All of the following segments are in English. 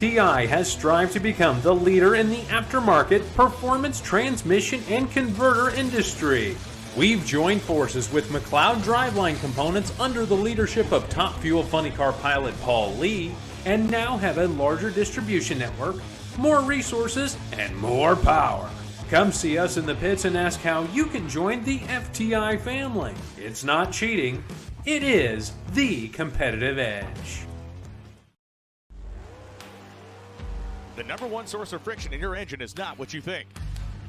TI has strived to become the leader in the aftermarket performance transmission and converter industry. We've joined forces with McLeod Driveline Components under the leadership of Top Fuel Funny Car pilot Paul Lee, and now have a larger distribution network, more resources, and more power. Come see us in the pits and ask how you can join the FTI family. It's not cheating, it is the competitive edge. The number one source of friction in your engine is not what you think.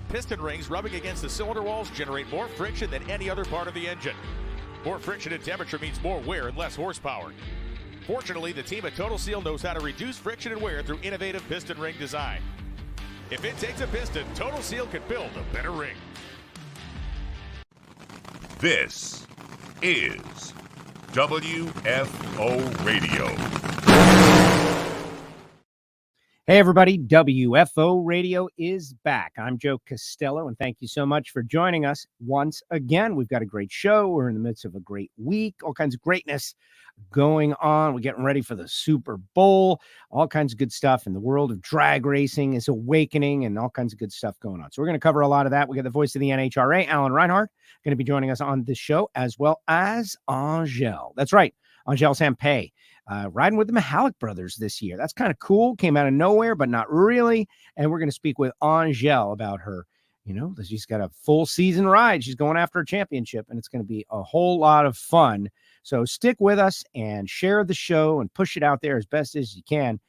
Piston rings rubbing against the cylinder walls generate more friction than any other part of the engine. More friction and temperature means more wear and less horsepower. Fortunately, the team at Total Seal knows how to reduce friction and wear through innovative piston ring design. If it takes a piston, Total Seal can build a better ring. This is WFO Radio. Hey everybody, WFO Radio is back. I'm Joe Castello, and thank you so much for joining us once again. We've got a great show. We're in the midst of a great week, all kinds of greatness going on. We're getting ready for the Super Bowl, all kinds of good stuff. And the world of drag racing is awakening and all kinds of good stuff going on. So we're going to cover a lot of that. We got the voice of the NHRA, Alan Reinhardt, going to be joining us on this show, as well as Angelle. That's right, Angelle Sampey. Riding with the Michalik Brothers this year. That's kind of cool. Came out of nowhere, but not really. And we're going to speak with Angelle about her. You know, she's got a full season ride. She's going after a championship, and it's going to be a whole lot of fun. So stick with us and share the show and push it out there as best as you can,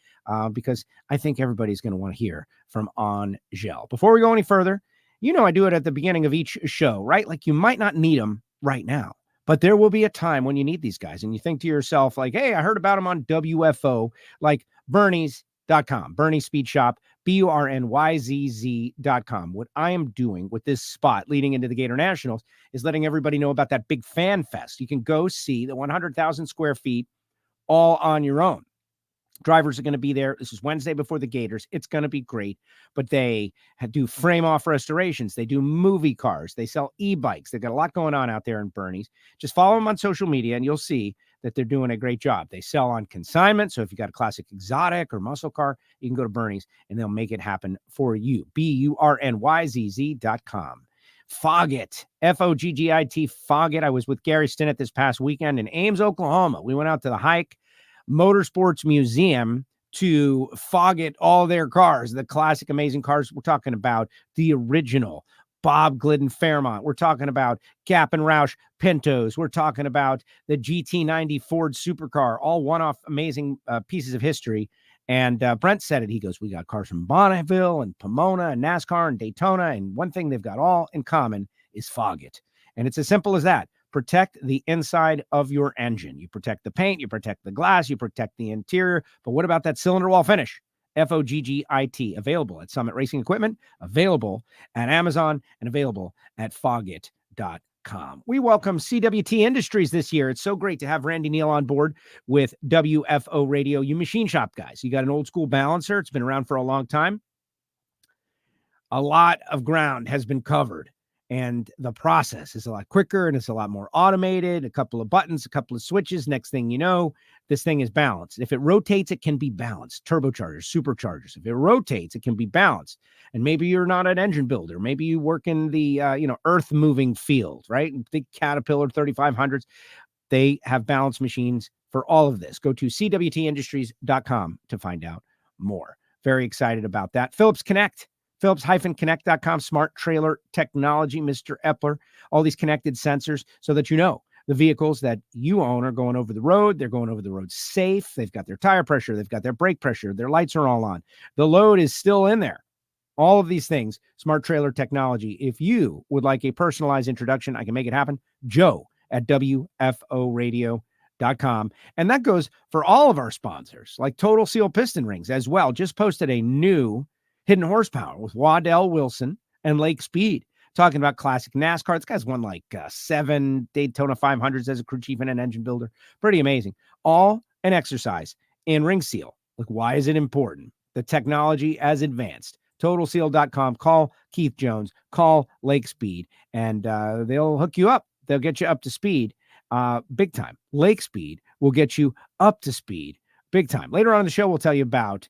because I think everybody's going to want to hear from Angelle. Before we go any further, you know I do it at the beginning of each show, right? Like you might not need them right now, but there will be a time when you need these guys and you think to yourself like, hey, I heard about them on WFO, like Bernie's.com, Bernie Speed Shop, BURNYZZ.com. What I am doing with this spot leading into the Gator Nationals is letting everybody know about that big fan fest. You can go see the 100,000 square feet all on your own. Drivers are going to be there. This is Wednesday before the Gators. It's going to be great. But they do frame-off restorations. They do movie cars. They sell e-bikes. They've got a lot going on out there in Bernie's. Just follow them on social media, and you'll see that they're doing a great job. They sell on consignment. So if you got a classic exotic or muscle car, you can go to Bernie's, and they'll make it happen for you. BURNYZZ.com. Foggit, Foggit, Foggit. I was with Gary Stinnett this past weekend in Ames, Oklahoma. We went out to the Hajek Motorsports Museum to Foggit all their cars, the classic amazing cars. We're talking about the original Bob Glidden Fairmont. We're talking about Gap and Roush Pintos. We're talking about the GT90 Ford supercar, all one-off amazing pieces of history. And Brent said it. He goes, we got cars from Bonneville and Pomona and NASCAR and Daytona. And one thing they've got all in common is Foggit. And it's as simple as that. Protect the inside of your engine. You protect the paint, you protect the glass, you protect the interior. But what about that cylinder wall finish? Foggit, available at Summit Racing Equipment, available at Amazon, and available at Foggit.com. We welcome CWT Industries this year. It's so great to have Randy Neal on board with WFO Radio. You machine shop guys. You got an old school balancer. It's been around for a long time. A lot of ground has been covered. And the process is a lot quicker and it's a lot more automated. A couple of buttons, a couple of switches. Next thing you know, this thing is balanced. If it rotates, it can be balanced. Turbochargers, superchargers. If it rotates, it can be balanced. And maybe you're not an engine builder. Maybe you work in the earth moving field, right? Big Caterpillar 3500s. They have balanced machines for all of this. Go to CWTindustries.com to find out more. Very excited about that. Phillips Connect. Phillips-Connect.com, smart trailer technology, Mr. Epler, all these connected sensors so that you know the vehicles that you own are going over the road. They're going over the road safe. They've got their tire pressure. They've got their brake pressure. Their lights are all on. The load is still in there. All of these things, smart trailer technology. If you would like a personalized introduction, I can make it happen. Joe at WFOradio.com. And that goes for all of our sponsors, like Total Seal Piston Rings as well. Just posted a new Hidden Horsepower with Waddell Wilson and Lake Speed, talking about classic NASCAR. This guy's won like 7 Daytona 500s as a crew chief and an engine builder. Pretty amazing. All an exercise in ring seal. Like, why is it important? The technology has advanced. TotalSeal.com. Call Keith Jones. Call Lake Speed, and they'll hook you up. They'll get you up to speed big time. Lake Speed will get you up to speed big time. Later on in the show, we'll tell you about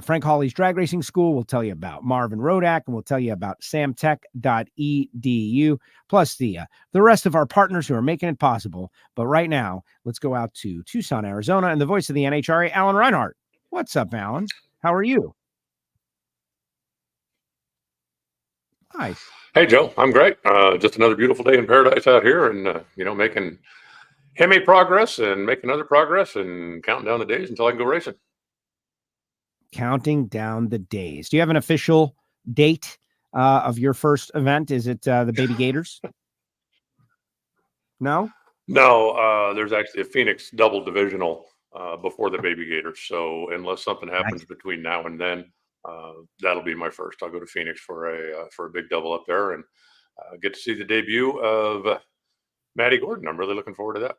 Frank Hawley's Drag Racing School. We'll tell you about Marvin Rodak, and we'll tell you about samtech.edu, plus the rest of our partners who are making it possible. But right now, let's go out to Tucson, Arizona, and the voice of the NHRA, Alan Reinhardt. What's up, Alan? How are you? Hi. Hey, Joe. I'm great. Just another beautiful day in paradise out here, and making Hemi progress and making other progress and counting down the days until I can go racing. Counting down the days. Do you have an official date of your first event? Is it the Baby Gators? No? No, there's actually a Phoenix double divisional before the Baby Gators. So unless something happens between now and then, that'll be my first. I'll go to Phoenix for a big double up there and get to see the debut of Maddie Gordon. I'm really looking forward to that.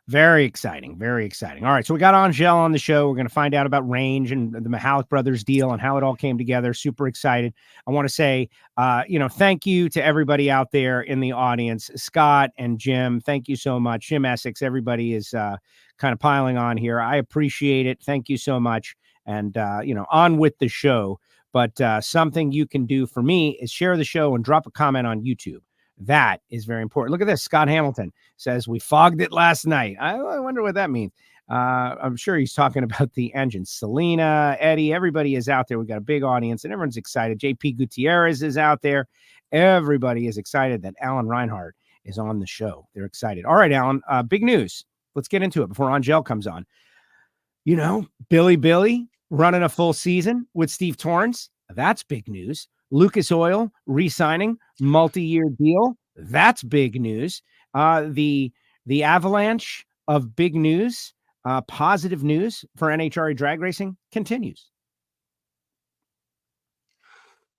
Very exciting. Very exciting. All right. So we got Angelle on the show. We're going to find out about range and the Michalik Brothers deal and how it all came together. Super excited. I want to say, thank you to everybody out there in the audience, Scott and Jim. Thank you so much. Jim Essex, everybody is kind of piling on here. I appreciate it. Thank you so much. And, on with the show. But something you can do for me is share the show and drop a comment on YouTube. That is very important. Look at this. Scott Hamilton says, we fogged it last night. I wonder what that means. I'm sure he's talking about the engine. Selena, Eddie, everybody is out there. We've got a big audience and everyone's excited. JP Gutierrez is out there. Everybody is excited that Alan Reinhardt is on the show. They're excited. All right, Alan, big news. Let's get into it before Angelle comes on. Billy running a full season with Steve Torrence. That's big news. Lucas Oil re-signing, multi-year deal. That's big news. The avalanche of big news, positive news for NHRA drag racing continues.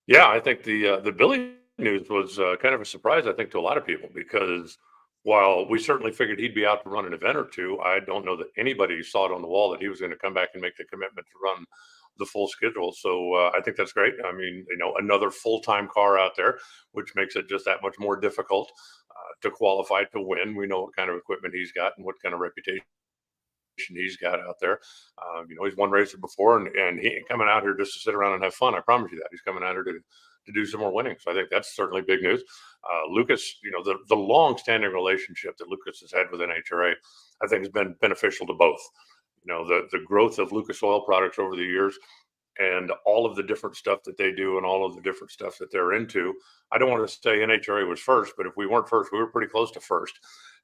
Yeah, I think the Billy news was kind of a surprise, I think, to a lot of people, because while we certainly figured he'd be out to run an event or two, I don't know that anybody saw it on the wall that he was going to come back and make the commitment to run the full schedule. So I think that's great. I mean, another full-time car out there, which makes it just that much more difficult to qualify to win. We know what kind of equipment he's got and what kind of reputation he's got out there. He's won races before, and he ain't coming out here just to sit around and have fun. I promise you that. He's coming out here to do some more winning. So I think that's certainly big news. Lucas, the long-standing relationship that Lucas has had with NHRA, I think has been beneficial to both. The growth of Lucas Oil Products over the years and all of the different stuff that they do and all of the different stuff that they're into. I don't want to say NHRA was first, but if we weren't first, we were pretty close to first.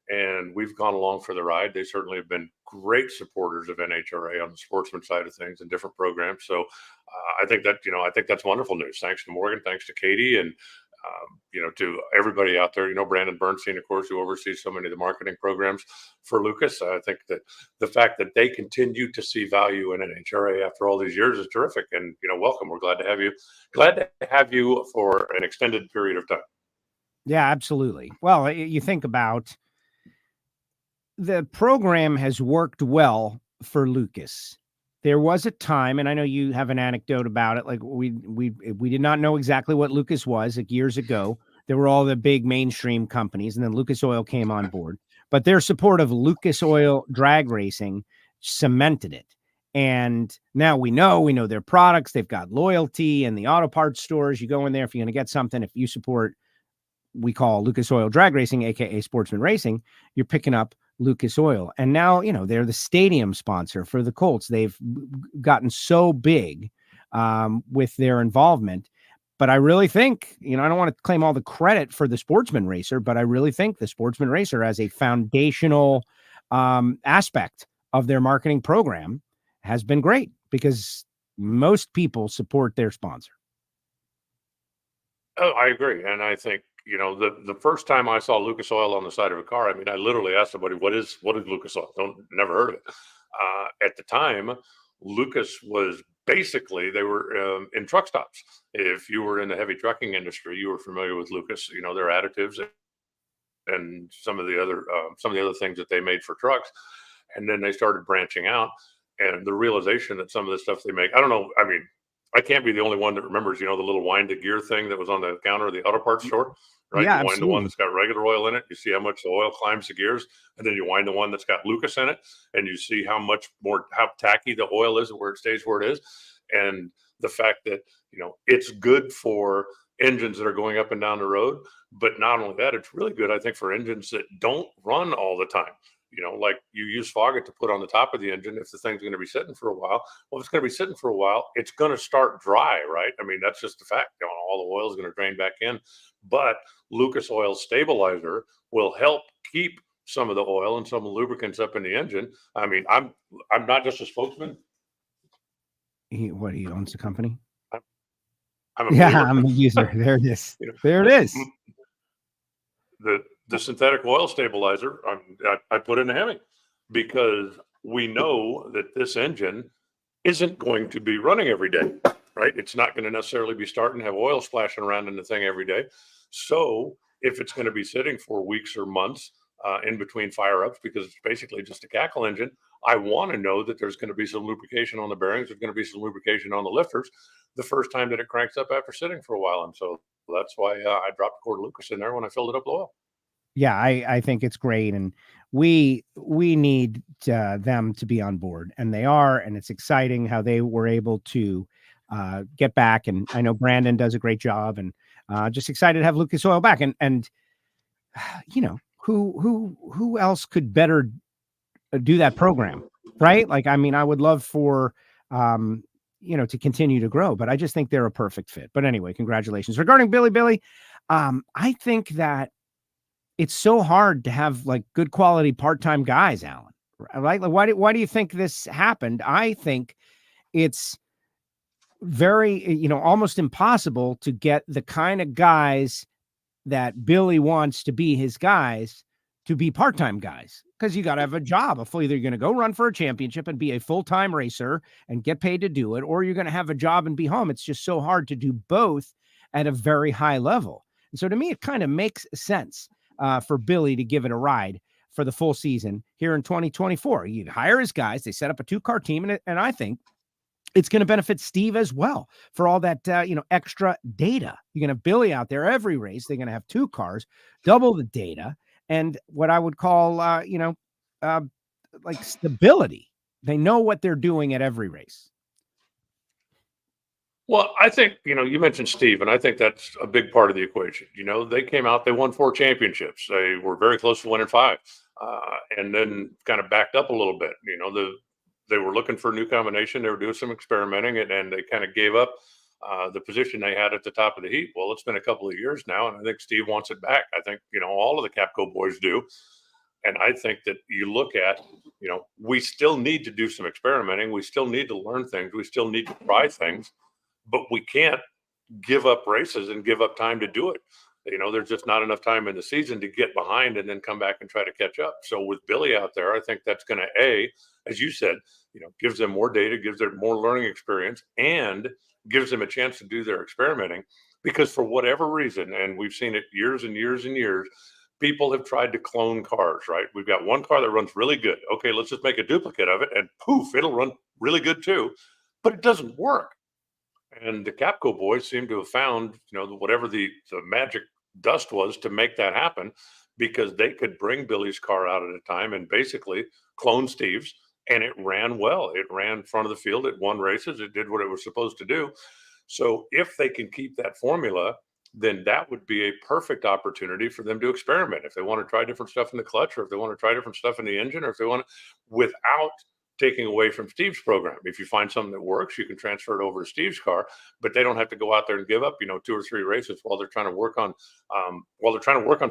And we've gone along for the ride. They certainly have been great supporters of NHRA on the sportsman side of things and different programs. So I think that's wonderful news. Thanks to Morgan, thanks to Katie, and to everybody out there. Brandon Bernstein, of course, who oversees so many of the marketing programs for Lucas. I think that the fact that they continue to see value in NHRA after all these years is terrific. And welcome. We're glad to have you. Glad to have you for an extended period of time. Yeah, absolutely. Well, you think about the program has worked well for Lucas. There was a time, and I know you have an anecdote about it. Like we did not know exactly what Lucas was like years ago. There were all the big mainstream companies, and then Lucas Oil came on board. But their support of Lucas Oil drag racing cemented it. And now we know their products. They've got loyalty and the auto parts stores. You go in there if you're going to get something. If you support, we call Lucas Oil Drag Racing, aka Sportsman Racing, you're picking up Lucas Oil. And now, they're the stadium sponsor for the Colts. They've gotten so big with their involvement. But I really think, I don't want to claim all the credit for the Sportsman Racer, but I really think the Sportsman Racer as a foundational aspect of their marketing program has been great because most people support their sponsor. Oh, I agree. And I think, the first time I saw Lucas Oil on the side of a car, I literally asked somebody, what is Lucas Oil? Never heard of it. At the time, Lucas was basically, they were in truck stops. If you were in the heavy trucking industry, you were familiar with Lucas, their additives and some of the other things that they made for trucks. And then they started branching out, and the realization that some of the stuff they make, I don't know. I can't be the only one that remembers, the little wind the gear thing that was on the counter of the auto parts store, right? Yeah, You wind the absolutely. one that's got regular oil in it. You see how much the oil climbs the gears, and then you wind the one that's got Lucas in it, and you see how tacky the oil is, where it stays where it is. And the fact that, it's good for engines that are going up and down the road, but not only that, it's really good, I think, for engines that don't run all the time. Like you use Fogget to put on the top of the engine if the thing's going to be sitting for a while. Well, if it's going to be sitting for a while, it's going to start dry, right? I mean, that's just the fact. All the oil is going to drain back in. But Lucas Oil Stabilizer will help keep some of the oil and some of the lubricants up in the engine. I mean, I'm not just a spokesman. He owns the company? I'm a user. There it is. There it is. The synthetic oil stabilizer, I put in the Hemi because we know that this engine isn't going to be running every day, right? It's not going to necessarily be starting to have oil splashing around in the thing every day. So if it's going to be sitting for weeks or months in between fire ups, because it's basically just a cackle engine, I want to know that there's going to be some lubrication on the bearings. There's going to be some lubrication on the lifters the first time that it cranks up after sitting for a while. And so that's why I dropped a quart of Lucas in there when I filled it up with oil. Yeah, I think it's great, and we need them to be on board, and they are, and it's exciting how they were able to get back. And I know Brandon does a great job, and just excited to have Lucas Oil back. And who else could better do that program, right? Like, I mean, I would love for to continue to grow, but I just think they're a perfect fit. But anyway, congratulations. Regarding Billy, I think that it's so hard to have like good quality part-time guys, Alan. Right? Like, why do you think this happened? I think it's very, almost impossible to get the kind of guys that Billy wants to be his guys to be part-time guys, because you got to have a job. Either you're going to go run for a championship and be a full-time racer and get paid to do it, or you're going to have a job and be home. It's just so hard to do both at a very high level. And so to me, it kind of makes sense for Billy to give it a ride for the full season here in 2024. You hire his guys, they set up a 2-car team, and I think it's going to benefit Steve as well for all that, extra data. You're going to have Billy out there every race. They're going to have 2 cars, double the data, and what I would call, like stability. They know what they're doing at every race. Well, I think, you mentioned Steve, and I think that's a big part of the equation. They came out, they won 4 championships. They were very close to winning 5, and then kind of backed up a little bit. They were looking for a new combination. They were doing some experimenting, and they kind of gave up the position they had at the top of the heap. Well, it's been a couple of years now, and I think Steve wants it back. I think, all of the Capco boys do. And I think that you look at, we still need to do some experimenting. We still need to learn things. We still need to try things. But we can't give up races and give up time to do it. There's just not enough time in the season to get behind and then come back and try to catch up. So with Billy out there, I think that's going to, as you said, gives them more data, gives them more learning experience, and gives them a chance to do their experimenting. Because for whatever reason, and we've seen it years and years and years, people have tried to clone cars, right? We've got one car that runs really good. Okay, let's just make a duplicate of it, and poof, it'll run really good too. But it doesn't work. And the Capco boys seem to have found, whatever the magic dust was to make that happen, because they could bring Billy's car out at a time and basically clone Steve's, and it ran well. It ran front of the field. It won races. It did what it was supposed to do. So if they can keep that formula, then that would be a perfect opportunity for them to experiment. If they want to try different stuff in the clutch, or if they want to try different stuff in the engine, or if they want to, without taking away from Steve's program. If you find something that works, you can transfer it over to Steve's car, but they don't have to go out there and give up, 2 or 3 races while they're trying to work on,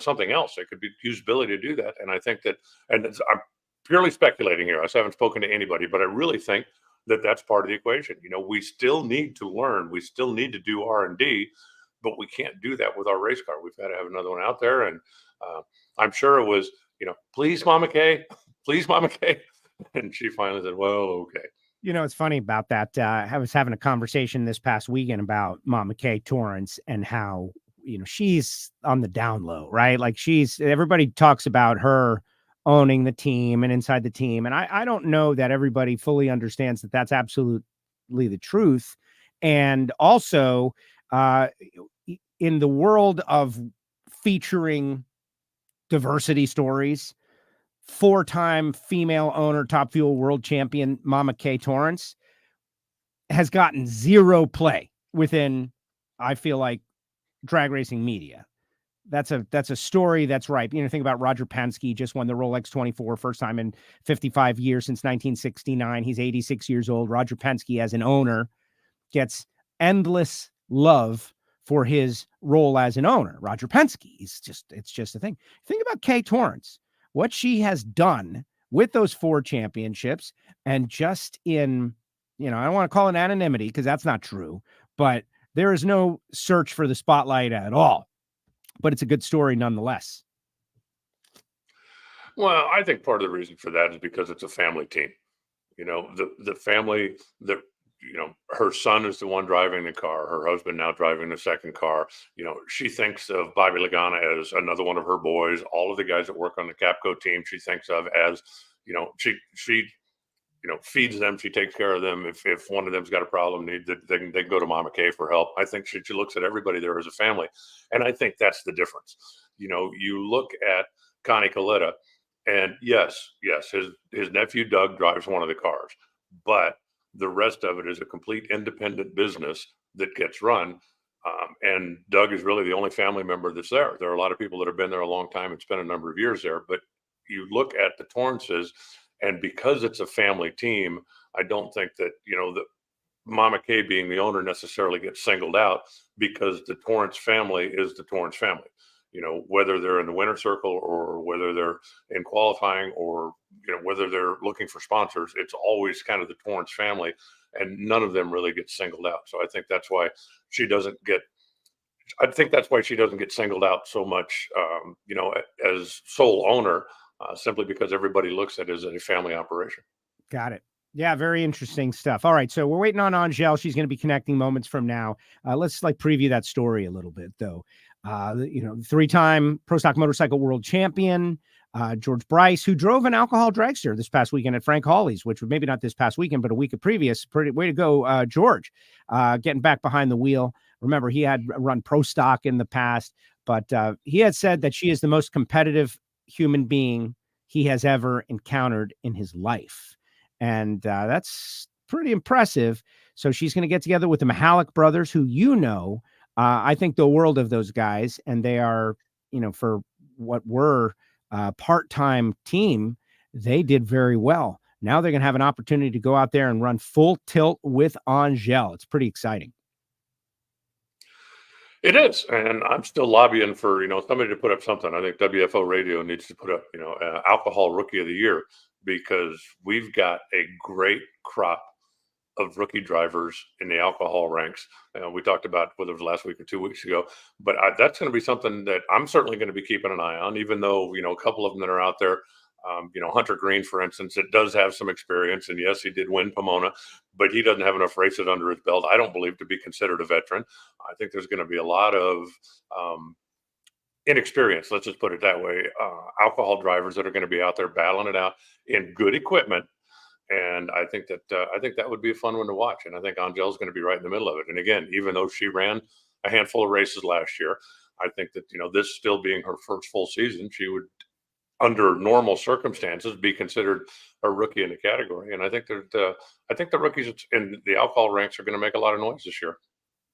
something else. They could use Billy to do that. And I think that, I'm purely speculating here. I haven't spoken to anybody, but I really think that that's part of the equation. We still need to learn. We still need to do R&D, but we can't do that with our race car. We've got to have another one out there. And I'm sure it was, please, Mama Kay, please, Mama Kay. And she finally said, well, okay. It's funny about that. I was having a conversation this past weekend about Mama Kay Torrence and how, she's on the down low, right? Like everybody talks about her owning the team and inside the team. And I don't know that everybody fully understands that that's absolutely the truth. And also in the world of featuring diversity stories, 4-time female owner, Top Fuel world champion, Mama K Torrence, has gotten zero play within, I feel like, drag racing media. That's a story that's ripe. Think about Roger Penske, just won the Rolex 24, first time in 55 years since 1969. He's 86 years old. Roger Penske, as an owner, gets endless love for his role as an owner. Roger Penske, it's just a thing. Think about Kay Torrence, what she has done with those 4 championships, and just in, I don't want to call it anonymity because that's not true, but there is no search for the spotlight at all. But it's a good story nonetheless. Well, I think part of the reason for that is because it's a family team. The family that, her son is the one driving the car, her husband now driving the second car. She thinks of Bobby Lagana as another one of her boys. All of the guys that work on the Capco team, she thinks of as, she feeds them. She takes care of them. If one of them's got a problem, they can go to Mama K for help. I think she looks at everybody there as a family. And I think that's the difference. You look at Connie Coletta, and yes, his nephew Doug drives one of the cars, but the rest of it is a complete independent business that gets run. And Doug is really the only family member that's there. There are a lot of people that have been there a long time and spent a number of years there, but you look at the Torrances, and because it's a family team, I don't think that, the Mama K being the owner necessarily gets singled out, because the Torrance family is the Torrance family. Whether they're in the winner's circle or whether they're in qualifying or, whether they're looking for sponsors, it's always kind of the Torrance family, and none of them really get singled out. So I think that's why she doesn't get singled out so much, as sole owner. Simply because everybody looks at it as a family operation. Got it. Yeah, very interesting stuff. All right, so we're waiting on Angelle. She's going to be connecting moments from now. Let's preview that story a little bit, though. 3-time Pro Stock Motorcycle World Champion, George Bryce, who drove an Alcohol Dragster this past weekend at Frank Hawley's, which was maybe not this past weekend, but a week previous. Way to go, George, getting back behind the wheel. Remember, he had run Pro Stock in the past, but he had said that she is the most competitive human being he has ever encountered in his life. And that's pretty impressive. So she's going to get together with the Michalik Brothers, who, I think the world of those guys, and they are, for what were part-time team, they did very well. Now they're going to have an opportunity to go out there and run full tilt with Angelle. It's pretty exciting. It is, and I'm still lobbying for somebody to put up something. I think WFO Radio needs to put up Alcohol Rookie of the Year, because we've got a great crop of rookie drivers in the alcohol ranks. We talked about whether it was last week or 2 weeks ago, but that's going to be something that I'm certainly going to be keeping an eye on. Even though a couple of them that are out there. Hunter Green, for instance, it does have some experience, and yes, he did win Pomona, but he doesn't have enough races under his belt, I don't believe, to be considered a veteran. I think there's going to be a lot of inexperience, let's just put it that way, alcohol drivers that are going to be out there battling it out in good equipment. And I think that would be a fun one to watch. And I think Angelle's going to be right in the middle of it. And again, even though she ran a handful of races last year, I think that, this still being her first full season, she would, under normal circumstances, be considered a rookie in the category. And I think the rookies in the alcohol ranks are going to make a lot of noise this year.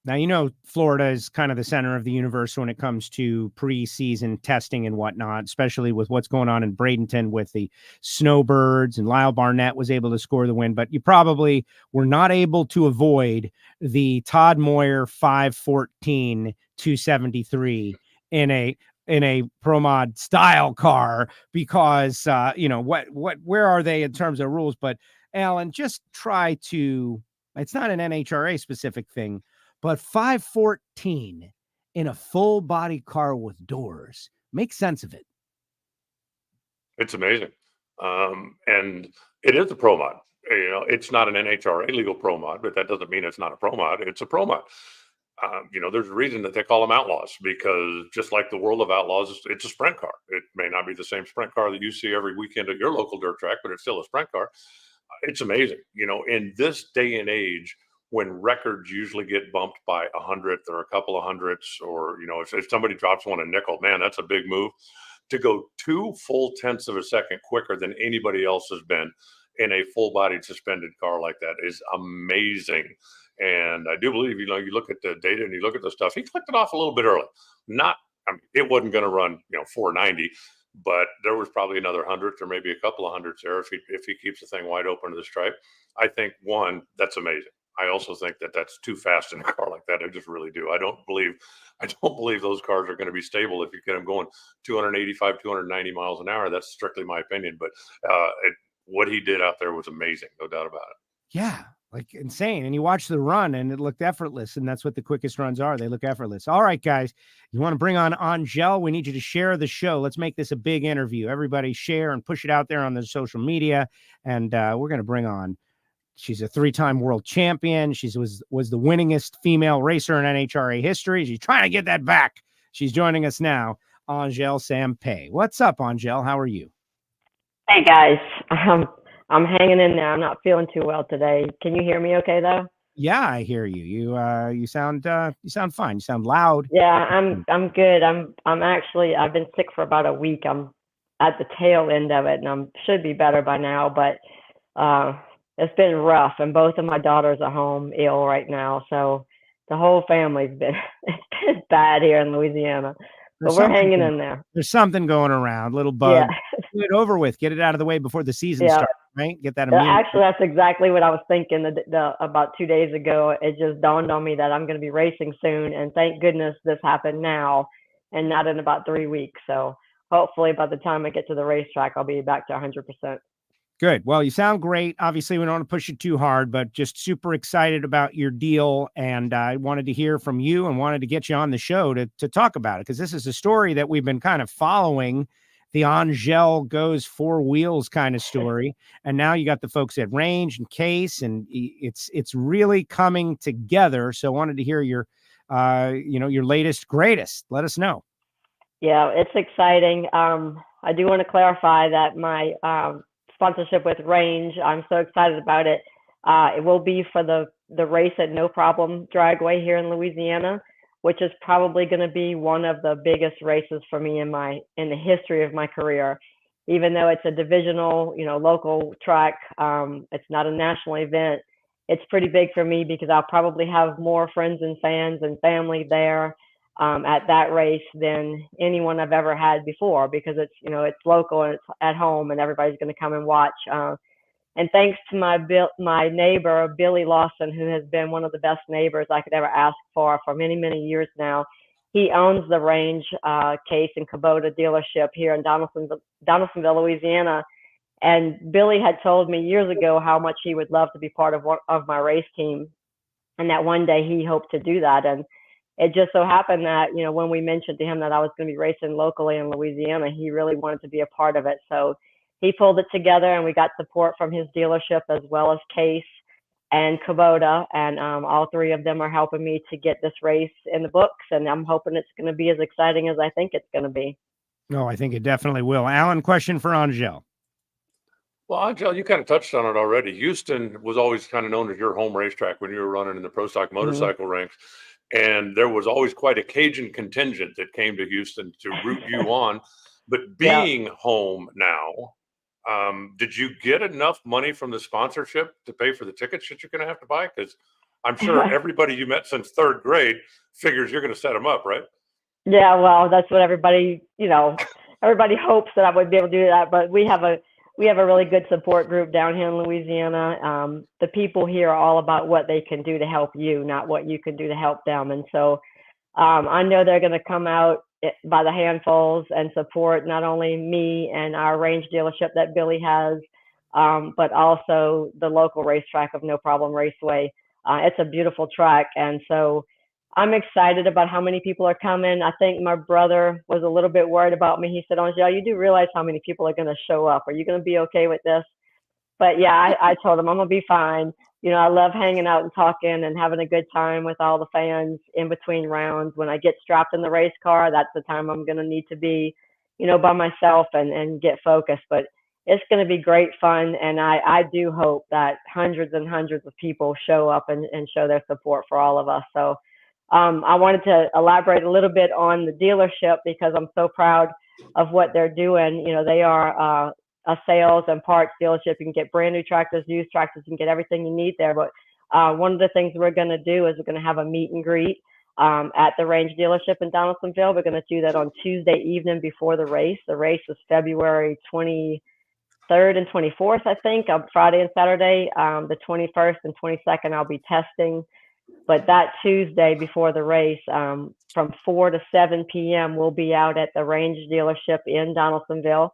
Now, Florida is kind of the center of the universe when it comes to preseason testing and whatnot, especially with what's going on in Bradenton with the Snowbirds, and Lyle Barnett was able to score the win, but you probably were not able to avoid the Todd Moyer 514 273 in a Pro Mod style car, because where are they in terms of rules? But Alan, just try to, it's not an NHRA specific thing, but 514 in a full body car with doors, make sense of it. It's amazing. And it is a Pro Mod. It's not an NHRA legal Pro Mod, but that doesn't mean it's not a Pro Mod. It's a Pro Mod. There's a reason that they call them outlaws, because just like the world of outlaws, it's a sprint car. It may not be the same sprint car that you see every weekend at your local dirt track, but it's still a sprint car. It's amazing. In this day and age when records usually get bumped by 100th or a couple of hundredths, or, if somebody drops one a nickel, man, that's a big move. To go 2 full tenths of a second quicker than anybody else has been in a full-bodied suspended car like that is amazing. And I do believe, you look at the data and you look at the stuff, he clicked it off a little bit early. It wasn't going to run, 490, but there was probably another 100th or maybe a couple of hundredths there if he keeps the thing wide open to the stripe. I think, one, that's amazing. I also think that that's too fast in a car like that. I just really do. I don't believe those cars are going to be stable if you get them going 285, 290 miles an hour. That's strictly my opinion. But what he did out there was amazing, no doubt about it. Yeah, like insane. And you watch the run and it looked effortless. And that's what the quickest runs are. They look effortless. All right, guys, you want to bring on Angelle? We need you to share the show. Let's make this a big interview. Everybody share and push it out there on the social media. And we're going to bring on, she's a 3-time world champion. She was the winningest female racer in NHRA history. She's trying to get that back. She's joining us now, Angelle Sampey. What's up, Angelle? How are you? Hey, guys. I'm hanging in there. I'm not feeling too well today. Can you hear me okay, though? Yeah, I hear you. You sound fine. You sound loud. Yeah, I'm good. I've been sick for about a week. I'm at the tail end of it, and I should be better by now, but it's been rough, and both of my daughters are home ill right now. So the whole family's been, it's been bad here in Louisiana, but we're hanging in there. There's something going around, little bug. Yeah. Get it over with. Get it out of the way before the season starts, right? Get that immunity. Actually, that's exactly what I was thinking about 2 days ago. It just dawned on me that I'm going to be racing soon, and thank goodness this happened now and not in about 3 weeks. So hopefully by the time I get to the racetrack, I'll be back to 100%. Good. Well, you sound great. Obviously, we don't want to push you too hard, but just super excited about your deal. And I wanted to hear from you and wanted to get you on the show to talk about it, because this is a story that we've been kind of following, the Angelle goes 4 wheels kind of story. And now you got the folks at Range and Case, and it's really coming together. So I wanted to hear your latest, greatest. Let us know. Yeah, it's exciting. I do want to clarify that my sponsorship with Range, I'm so excited about it. It will be for the race at No Problem Dragway here in Louisiana, which is probably going to be one of the biggest races for me in the history of my career. Even though it's a divisional, local track, it's not a national event. It's pretty big for me because I'll probably have more friends and fans and family there at that race than anyone I've ever had before, because it's local and it's at home and everybody's going to come and watch. And thanks to my neighbor, Billy Lawson, who has been one of the best neighbors I could ever ask for many, many years now. He owns the Range Case and Kubota dealership here in Donaldsonville, Louisiana. And Billy had told me years ago how much he would love to be part of my race team, and that one day he hoped to do that. And it just so happened that, when we mentioned to him that I was going to be racing locally in Louisiana, he really wanted to be a part of it. So he pulled it together, and we got support from his dealership as well as Case and Kubota. And all 3 of them are helping me to get this race in the books. And I'm hoping it's going to be as exciting as I think it's going to be. No, I think it definitely will. Alan, question for Angelle. Well, Angelle, you kind of touched on it already. Houston was always kind of known as your home racetrack when you were running in the pro stock motorcycle ranks. And there was always quite a Cajun contingent that came to Houston to root you on. But being home now, did you get enough money from the sponsorship to pay for the tickets that you're going to have to buy? Because I'm sure everybody you met since 3rd grade figures you're going to set them up, right? Yeah, well, that's what everybody hopes that I would be able to do that. But we have a really good support group down here in Louisiana. The people here are all about what they can do to help you, not what you can do to help them. And so I know they're going to come out by the handfuls and support not only me and our Range dealership that Billy has, but also the local racetrack of No Problem Raceway. It's a beautiful track. And so I'm excited about how many people are coming. I think my brother was a little bit worried about me. He said, Angelle, you do realize how many people are going to show up. Are you going to be okay with this? But yeah, I told him I'm going to be fine. I love hanging out and talking and having a good time with all the fans in between rounds. When I get strapped in the race car, that's the time I'm going to need to be, by myself and get focused. But it's going to be great fun. And I do hope that hundreds and hundreds of people show up and show their support for all of us. So I wanted to elaborate a little bit on the dealership because I'm so proud of what they're doing. You know, they are a sales and parts dealership. You can get brand new tractors, used tractors, you can get everything you need there. But one of the things we're going to do is we're going to have a meet and greet at the Range dealership in Donaldsonville. We're going to do that on Tuesday evening before the race. The race is February 23rd and 24th, I think, Friday and Saturday. The 21st and 22nd, I'll be testing. But that Tuesday before the race, from 4 to 7 p.m., we'll be out at the Range dealership in Donaldsonville.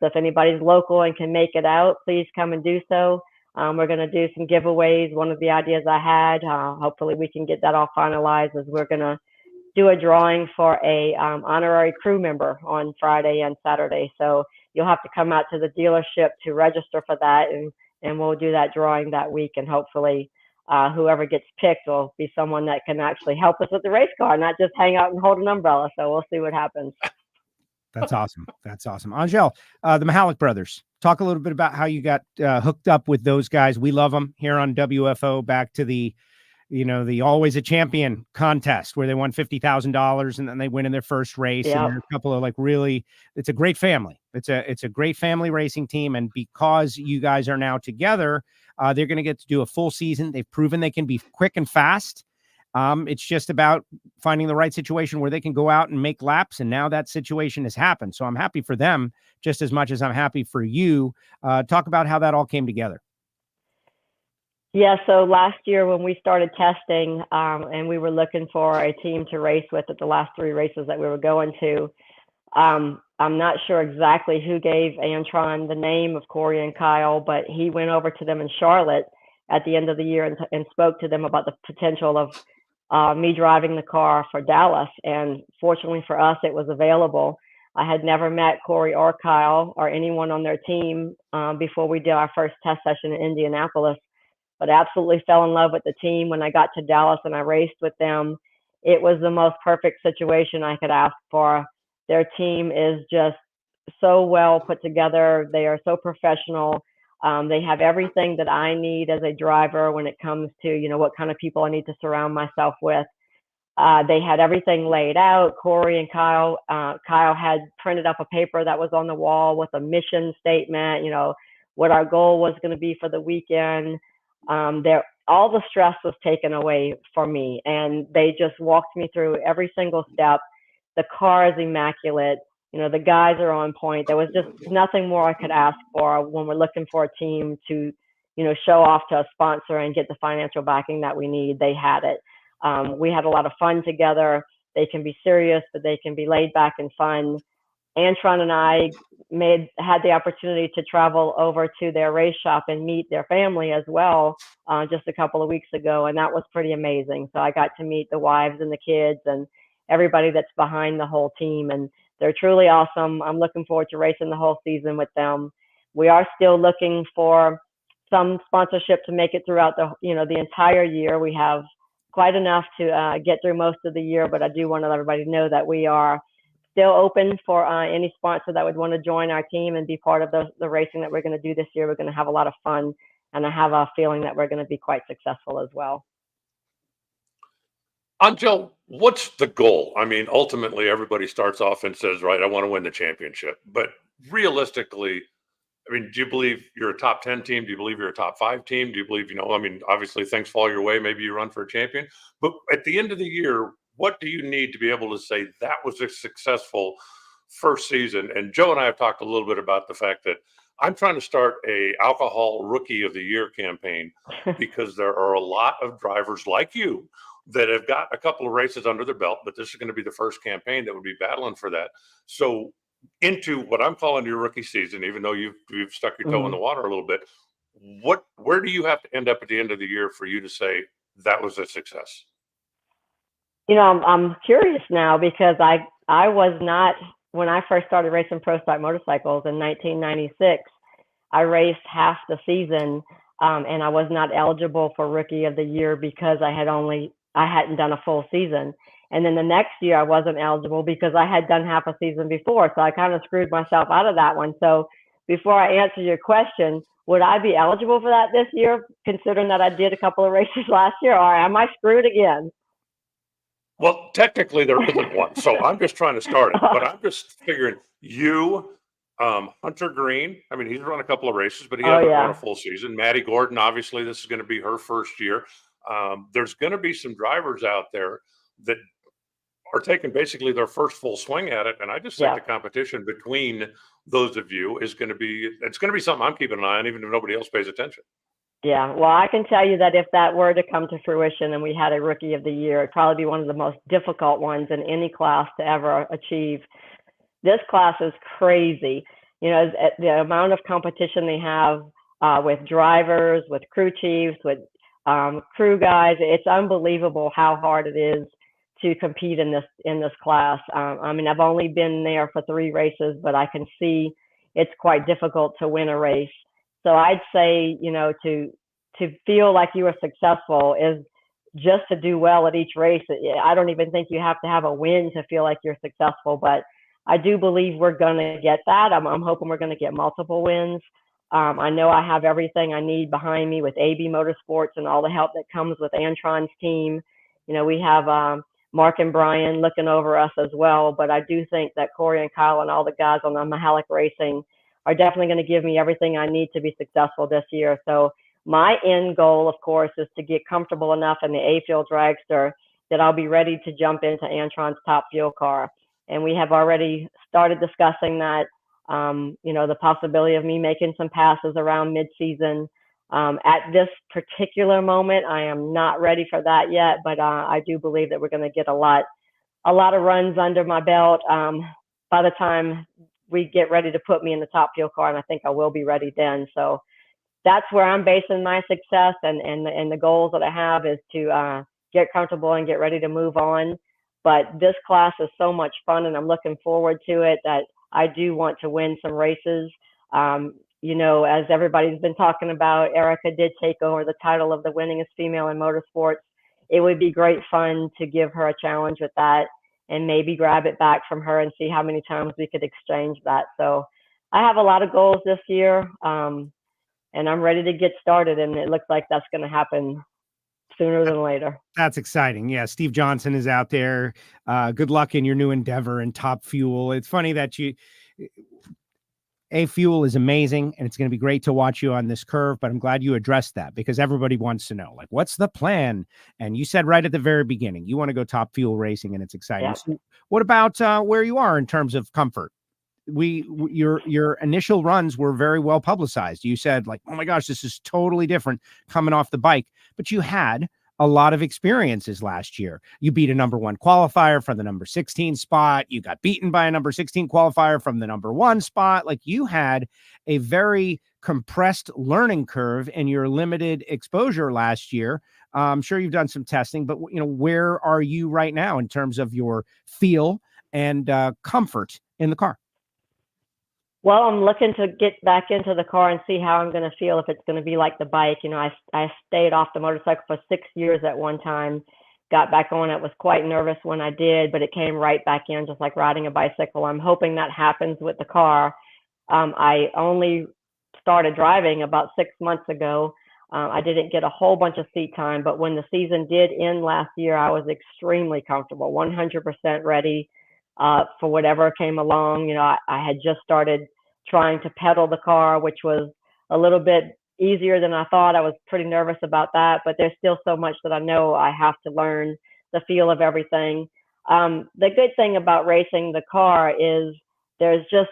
So if anybody's local and can make it out, please come and do so. We're going to do some giveaways. One of the ideas I had, hopefully we can get that all finalized, is we're going to do a drawing for a honorary crew member on Friday and Saturday. So you'll have to come out to the dealership to register for that, and we'll do that drawing that week. And hopefully whoever gets picked will be someone that can actually help us with the race car, not just hang out and hold an umbrella. So we'll see what happens. That's awesome. That's awesome. Angelle, the Michalik Brothers, talk a little bit about how you got hooked up with those guys. We love them here on WFO, back to the Always a Champion contest where they won $50,000 and then they win in their first race. Yep. And there are a couple of it's a great family. It's a great family racing team. And because you guys are now together, they're going to get to do a full season. They've proven they can be quick and fast. It's just about finding the right situation where they can go out and make laps. And now that situation has happened. So I'm happy for them just as much as I'm happy for you. Talk about how that all came together. Yeah, so last year when we started testing and we were looking for a team to race with at the last 3 races that we were going to, I'm not sure exactly who gave Antron the name of Corey and Kyle, but he went over to them in Charlotte at the end of the year and spoke to them about the potential of me driving the car for Dallas. And fortunately for us, it was available. I had never met Corey or Kyle or anyone on their team before we did our first test session in Indianapolis, but absolutely fell in love with the team. When I got to Dallas and I raced with them, it was the most perfect situation I could ask for. Their team is just so well put together. They are so professional. They have everything that I need as a driver when it comes to, what kind of people I need to surround myself with. They had everything laid out. Corey and Kyle had printed up a paper that was on the wall with a mission statement, what our goal was going to be for the weekend. All the stress was taken away for me, and they just walked me through every single step. The car is immaculate. The guys are on point. There was just nothing more I could ask for when we're looking for a team to, show off to a sponsor and get the financial backing that we need. They had it. We had a lot of fun together. They can be serious, but they can be laid back and fun. Antron and I had the opportunity to travel over to their race shop and meet their family as well just a couple of weeks ago, and that was pretty amazing. So I got to meet the wives and the kids and everybody that's behind the whole team, and they're truly awesome. I'm looking forward to racing the whole season with them. We are still looking for some sponsorship to make it throughout the entire year. We have quite enough to get through most of the year, but I do want to let everybody know that we are still open for any sponsor that would want to join our team and be part of the racing that we're going to do this year. We're going to have a lot of fun, and I have a feeling that we're going to be quite successful as well. Angelle, what's the goal? I mean, ultimately, everybody starts off and says, right, I want to win the championship. But realistically, I mean, do you believe you're a top 10 team? Do you believe you're a top 5 team? Do you believe, obviously things fall your way. Maybe you run for a champion. But at the end of the year, what do you need to be able to say that was a successful first season? And Joe and I have talked a little bit about the fact that I'm trying to start a alcohol rookie of the year campaign because there are a lot of drivers like you that have got a couple of races under their belt, but this is going to be the first campaign that would be battling for that. So into what I'm calling your rookie season, even though you've stuck your toe in the water a little bit, where do you have to end up at the end of the year for you to say that was a success? I'm curious now because I was not, when I first started racing pro stock motorcycles in 1996, I raced half the season and I was not eligible for rookie of the year because I hadn't done a full season. And then the next year I wasn't eligible because I had done half a season before. So I kind of screwed myself out of that one. So before I answer your question, would I be eligible for that this year, considering that I did a couple of races last year, or am I screwed again? Well, technically there isn't one, so I'm just trying to start it. But I'm just figuring you, Hunter Green. I mean, he's run a couple of races, but he hasn't run a full season. Maddie Gordon, obviously, this is going to be her first year. There's going to be some drivers out there that are taking basically their first full swing at it, and I just think the competition between those of you is going to be something I'm keeping an eye on, even if nobody else pays attention. Yeah, well, I can tell you that if that were to come to fruition and we had a Rookie of the Year, it'd probably be one of the most difficult ones in any class to ever achieve. This class is crazy. You know, the amount of competition they have with drivers, with crew chiefs, with crew guys. It's unbelievable how hard it is to compete in this class. I mean, I've only been there for 3 races, but I can see it's quite difficult to win a race. So I'd say, you know, to feel like you were successful is just to do well at each race. I don't even think you have to have a win to feel like you're successful, but I do believe we're going to get that. I'm hoping we're going to get multiple wins. I know I have everything I need behind me with AB Motorsports and all the help that comes with Antron's team. You know, we have Mark and Brian looking over us as well, but I do think that Corey and Kyle and all the guys on the Michalik Racing are definitely going to give me everything I need to be successful this year. So my end goal, of course, is to get comfortable enough in the A-Fuel Dragster that I'll be ready to jump into Antron's Top Fuel car. And we have already started discussing that, you know, the possibility of me making some passes around mid-season. At this particular moment, I am not ready for that yet, but I do believe that we're going to get a lot of runs under my belt by the time we get ready to put me in the Top Fuel car, and I think I will be ready then. So that's where I'm basing my success, and the goals that I have is to get comfortable and get ready to move on. But this class is so much fun, and I'm looking forward to it, that I do want to win some races. You know, as everybody's been talking about, Erica did take over the title of the winningest female in motorsports. It would be great fun to give her a challenge with that and maybe grab it back from her and see how many times we could exchange that. So I have a lot of goals this year, and I'm ready to get started, and it looks like that's going to happen sooner than later. That's exciting. Yeah, Steve Johnson is out there. Good luck in your new endeavor in Top Fuel. It's funny that A-Fuel is amazing, and it's going to be great to watch you on this curve, but I'm glad you addressed that, because everybody wants to know, like, what's the plan? And you said right at the very beginning, you want to go Top Fuel racing, and it's exciting. Yeah. So what about where you are in terms of comfort? Your initial runs were very well publicized. You said, like, oh my gosh, this is totally different coming off the bike, but you had a lot of experiences last year. You beat a number 1 qualifier from the number 16 spot. You got beaten by a number 16 qualifier from the number 1 spot. Like, you had a very compressed learning curve in your limited exposure last year. I'm sure you've done some testing, but you know, where are you right now in terms of your feel and comfort in the car? Well, I'm looking to get back into the car and see how I'm going to feel, if it's going to be like the bike. You know, I stayed off the motorcycle for 6 years at one time, got back on it, was quite nervous when I did, but it came right back in, just like riding a bicycle. I'm hoping that happens with the car. I only started driving about 6 months ago. I didn't get a whole bunch of seat time, but when the season did end last year, I was extremely comfortable, 100% ready for whatever came along. You know, I had just started trying to pedal the car, which was a little bit easier than I thought. I was pretty nervous about that, but there's still so much that I know I have to learn, the feel of everything. The good thing about racing the car is there's just,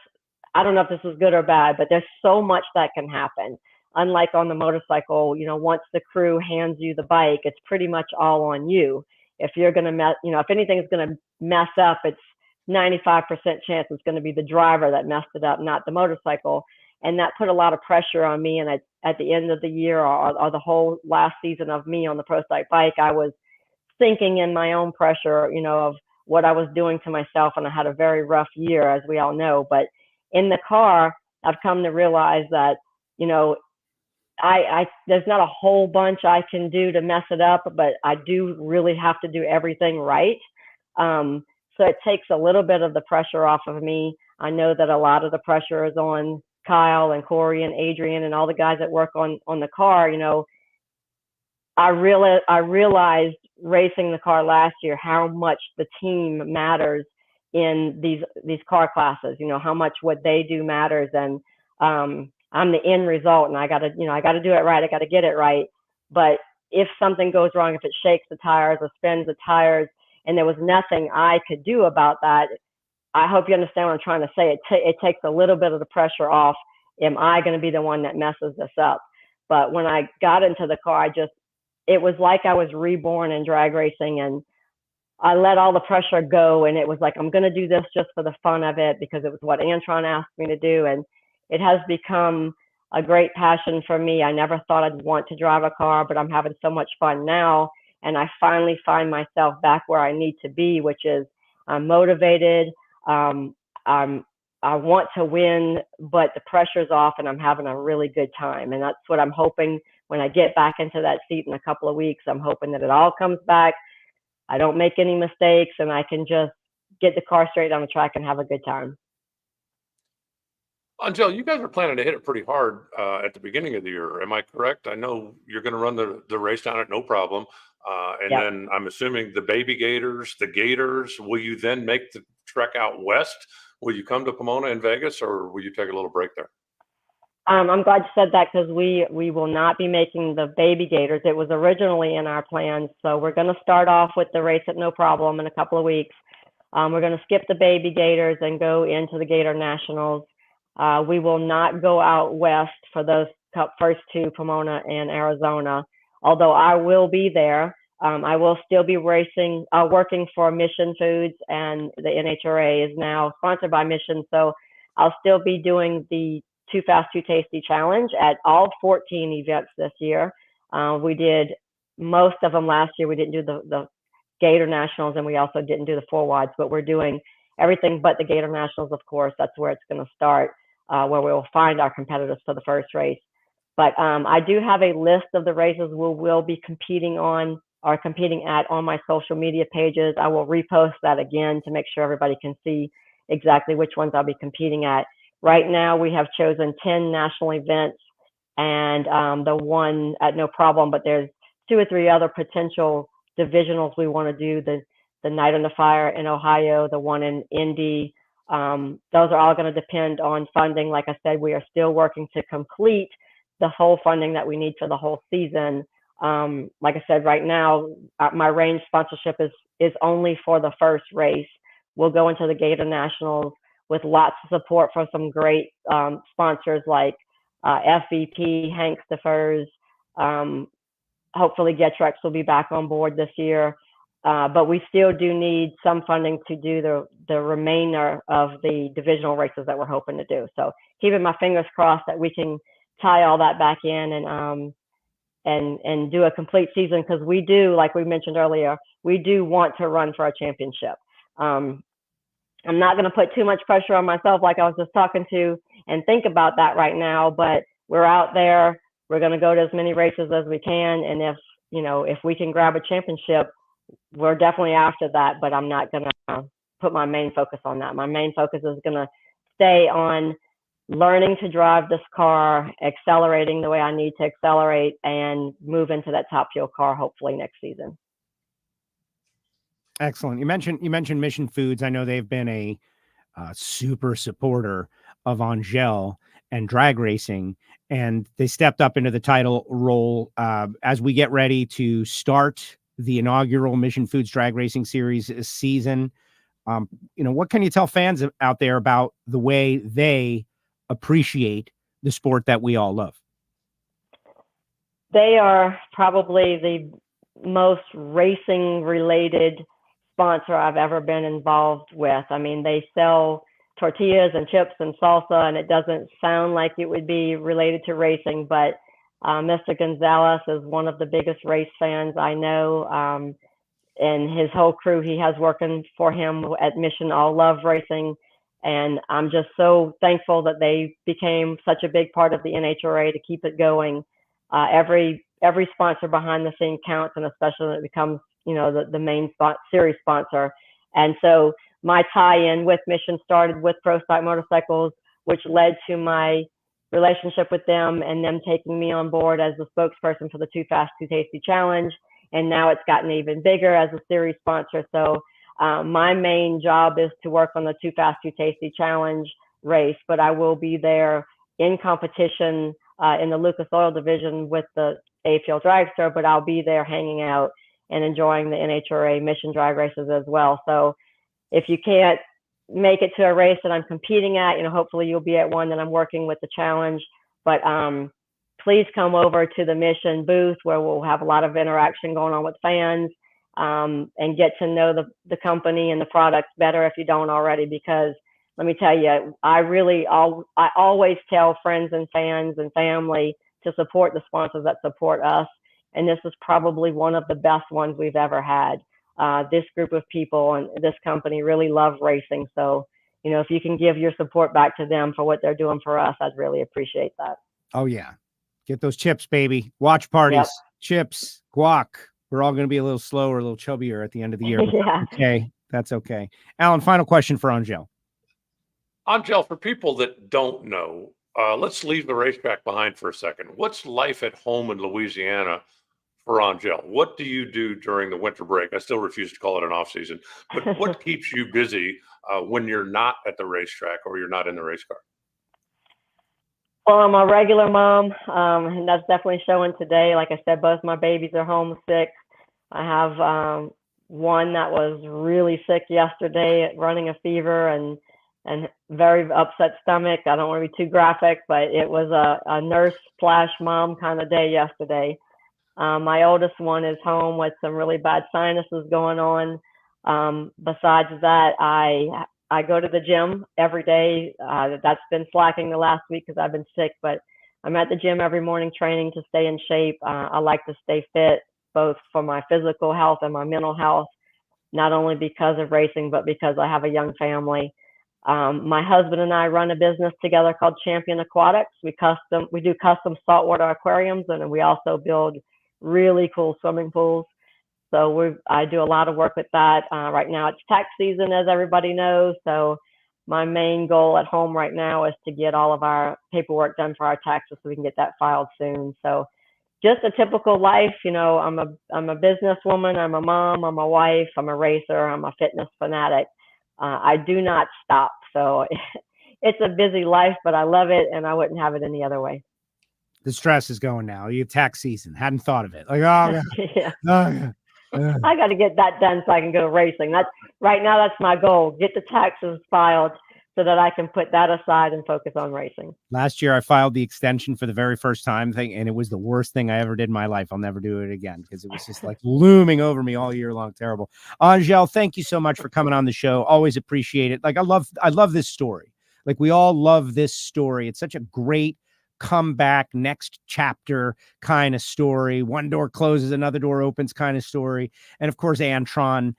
I don't know if this is good or bad, but there's so much that can happen. Unlike on the motorcycle, you know, once the crew hands you the bike, it's pretty much all on you. If you're going to if anything's going to mess up, it's 95% chance it's going to be the driver that messed it up, not the motorcycle. And that put a lot of pressure on me. And at the end of the year, or the whole last season of me on the Pro Stock bike, I was sinking in my own pressure, you know, of what I was doing to myself. And I had a very rough year, as we all know. But in the car, I've come to realize that, you know, there's not a whole bunch I can do to mess it up, but I do really have to do everything right. So it takes a little bit of the pressure off of me. I know that a lot of the pressure is on Kyle and Corey and Adrian and all the guys that work on the car, I realized racing the car last year how much the team matters in these car classes. How much what they do matters, and I'm the end result, and I gotta do it right. I gotta get it right. But if something goes wrong, if it shakes the tires or spins the tires, and there was nothing I could do about that, I hope you understand what I'm trying to say. It takes a little bit of the pressure off. Am I going to be the one that messes this up? But when I got into the car, it was like I was reborn in drag racing, and I let all the pressure go. And it was like, I'm going to do this just for the fun of it, because it was what Antron asked me to do. And it has become a great passion for me. I never thought I'd want to drive a car, but I'm having so much fun now. And I finally find myself back where I need to be, which is I'm motivated. I want to win, but the pressure's off and I'm having a really good time. And that's what I'm hoping when I get back into that seat in a couple of weeks. I'm hoping that it all comes back. I don't make any mistakes, and I can just get the car straight down the track and have a good time. Angelle, you guys are planning to hit it pretty hard at the beginning of the year. Am I correct? I know you're going to run the race down at no problem. And Yep. then I'm assuming the baby gators, the gators, will you then make the trek out west? Will you come to Pomona and Vegas, or will you take a little break there? I'm glad you said that, because we will not be making the baby gators. It was originally in our plans. So we're going to start off with the race at no problem in a couple of weeks. We're going to skip the baby gators and go into the Gator Nationals. We will not go out west for those first two, Pomona and Arizona, although I will be there. I will still be working for Mission Foods, and the NHRA is now sponsored by Mission. So I'll still be doing the Too Fast, Too Tasty challenge at all 14 events this year. We did most of them last year. We didn't do the Gator Nationals, and we also didn't do the 4 wides, but we're doing everything but the Gator Nationals, of course. That's where it's going to start, where we will find our competitors for the first race. But I do have a list of the races we will be competing at on my social media pages. I will repost that again to make sure everybody can see exactly which ones I'll be competing at. Right now, we have chosen 10 national events and the one at no problem, but there's 2 or 3 other potential divisionals we want to do. The Night on the Fire in Ohio, the one in Indy. Those are all going to depend on funding. Like I said, we are still working to complete the whole funding that we need for the whole season. Like I said, right now, my range sponsorship is only for the first race. We'll go into the Gator Nationals with lots of support from some great sponsors like FVP, Hank Steffers. Hopefully Getrex will be back on board this year. But we still do need some funding to do the remainder of the divisional races that we're hoping to do. So keeping my fingers crossed that we can tie all that back in and do a complete season, because we do, like we mentioned earlier, we do want to run for a championship. I'm not going to put too much pressure on myself, like I was just talking to, and think about that right now, but we're out there. We're going to go to as many races as we can. And if we can grab a championship, we're definitely after that, but I'm not going to put my main focus on that. My main focus is going to stay on learning to drive this car, accelerating the way I need to accelerate, and move into that Top Fuel car hopefully next season. Excellent. You mentioned Mission Foods. I know they've been a super supporter of Angelle and drag racing, and they stepped up into the title role as we get ready to start the inaugural Mission Foods Drag Racing Series season. What can you tell fans out there about the way they appreciate the sport that we all love? They are probably the most racing related sponsor I've ever been involved with. I mean, they sell tortillas and chips and salsa, and it doesn't sound like it would be related to racing, but Mr. Gonzalez is one of the biggest race fans I know, and his whole crew he has working for him at Mission all love racing, and I'm just so thankful that they became such a big part of the NHRA to keep it going. Every sponsor behind the scene counts, and especially when it becomes the main series sponsor. And so my tie-in with Mission started with Pro Stock Motorcycles which led to my relationship with them and them taking me on board as the spokesperson for the Too Fast, Too Tasty Challenge. And now it's gotten even bigger as a series sponsor. So my main job is to work on the Too Fast, Too Tasty Challenge race, but I will be there in competition in the Lucas Oil division with the Alcohol Dragster, but I'll be there hanging out and enjoying the NHRA mission drag races as well. So if you can't make it to a race that I'm competing at, hopefully you'll be at one that I'm working with the challenge. But please come over to the mission booth where we'll have a lot of interaction going on with fans and get to know the company and the products better if you don't already, because let me tell you, I always tell friends and fans and family to support the sponsors that support us. And this is probably one of the best ones we've ever had. This group of people and this company really love racing. So, if you can give your support back to them for what they're doing for us, I'd really appreciate that. Oh, yeah. Get those chips, baby. Watch parties, chips, guac. We're all going to be a little slower, a little chubbier at the end of the year. Yeah. Okay. That's okay. Alan, final question for Angelle. Angelle, for people that don't know, let's leave the racetrack behind for a second. What's life at home in Louisiana for Angelle? What do you do during the winter break? I still refuse to call it an off season, but what keeps you busy when you're not at the racetrack or you're not in the race car? Well, I'm a regular mom, and that's definitely showing today. Like I said, both my babies are home sick. I have one that was really sick yesterday, running a fever and very upset stomach. I don't want to be too graphic, but it was a nurse/mom kind of day yesterday. My oldest one is home with some really bad sinuses going on. Besides that, I go to the gym every day. That's been slacking the last week because I've been sick, but I'm at the gym every morning training to stay in shape. I like to stay fit, both for my physical health and my mental health, not only because of racing, but because I have a young family. My husband and I run a business together called Champion Aquatics. We do custom saltwater aquariums, and we also build really cool swimming pools. So I do a lot of work with that. Right now it's tax season, as everybody knows. So my main goal at home right now is to get all of our paperwork done for our taxes so we can get that filed soon. So just a typical life. I'm a businesswoman, I'm a mom, I'm a wife, I'm a racer, I'm a fitness fanatic. I do not stop. So it's a busy life, but I love it, and I wouldn't have it any other way. The stress is going now. You have tax season. Hadn't thought of it. Like, yeah. I got to get that done so I can go racing. Right now, that's my goal. Get the taxes filed so that I can put that aside and focus on racing. Last year, I filed the extension for the very first time thing, and it was the worst thing I ever did in my life. I'll never do it again because it was just like looming over me all year long. Terrible. Angelle, thank you so much for coming on the show. Always appreciate it. Like, I love this story. Like, we all love this story. It's such a great comeback, next chapter kind of story. One door closes, another door opens kind of story. And of course, Antron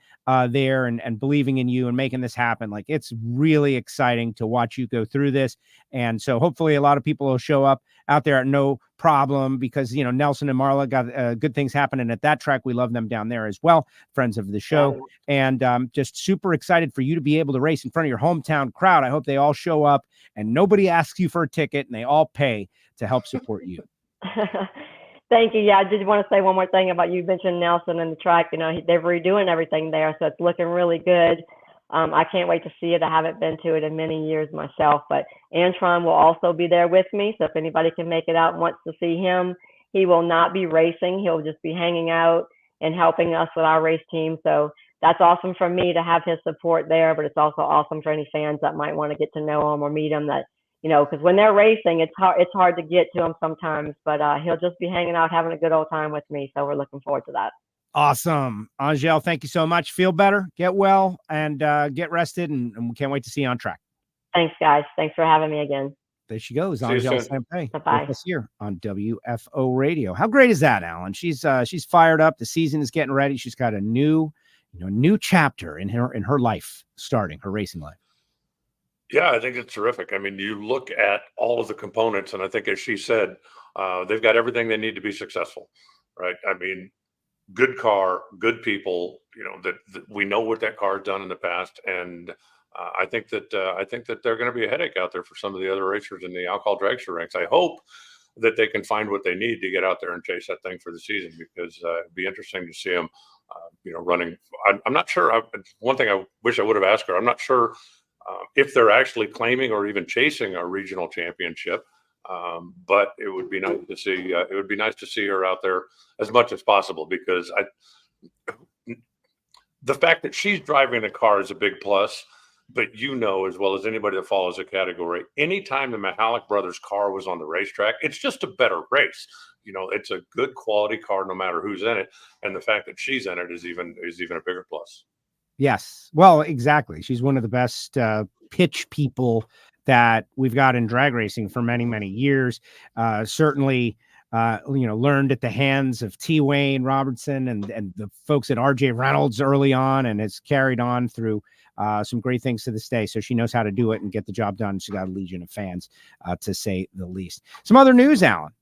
there and believing in you and making this happen. Like, it's really exciting to watch you go through this. And so hopefully a lot of people will show up out there at no problem because, Nelson and Marla got good things happening at that track. We love them down there as well. Friends of the show. And just super excited for you to be able to race in front of your hometown crowd. I hope they all show up and nobody asks you for a ticket and they all pay to help support you. Thank you. Yeah, I did want to say one more thing about you mentioned Nelson and the track. They're redoing everything there, so it's looking really good. I can't wait to see it. I haven't been to it in many years myself, but Antron will also be there with me. So if anybody can make it out and wants to see him, he will not be racing. He'll just be hanging out and helping us with our race team. So that's awesome for me to have his support there, but it's also awesome for any fans that might want to get to know him or meet him that, because when they're racing, it's hard to get to him sometimes, but he'll just be hanging out, having a good old time with me. So we're looking forward to that. Awesome. Angelle, thank you so much. Feel better, get well, and get rested, and we can't wait to see you on track. Thanks, guys. Thanks for having me again. There she goes, Angelle Sampey. Bye-bye. Us here on WFO Radio. How great is that, Alan? She's fired up. The season is getting ready. She's got a new chapter in her life starting, her racing life. Yeah, I think it's terrific. I mean, you look at all of the components, and I think, as she said, they've got everything they need to be successful, right? I mean, good car, good people, that we know what that car has done in the past, and I think that they're going to be a headache out there for some of the other racers in the Alcohol Dragster ranks. I hope that they can find what they need to get out there and chase that thing for the season, because it'd be interesting to see them, running. I'm not sure. One thing I wish I would have asked her, I'm not sure if they're actually claiming or even chasing a regional championship. But it would be nice to see. It would be nice to see her out there as much as possible, because the fact that she's driving the car is a big plus. But as well as anybody that follows the category, anytime the Michalik Brothers car was on the racetrack, it's just a better race. It's a good quality car no matter who's in it, and the fact that she's in it is even a bigger plus. Yes, well, exactly. She's one of the best pitch people that we've got in drag racing for many, many years. Certainly, learned at the hands of T. Wayne Robertson and the folks at RJ Reynolds early on, and has carried on through some great things to this day. So she knows how to do it and get the job done. She's got a legion of fans, to say the least. Some other news, Alan.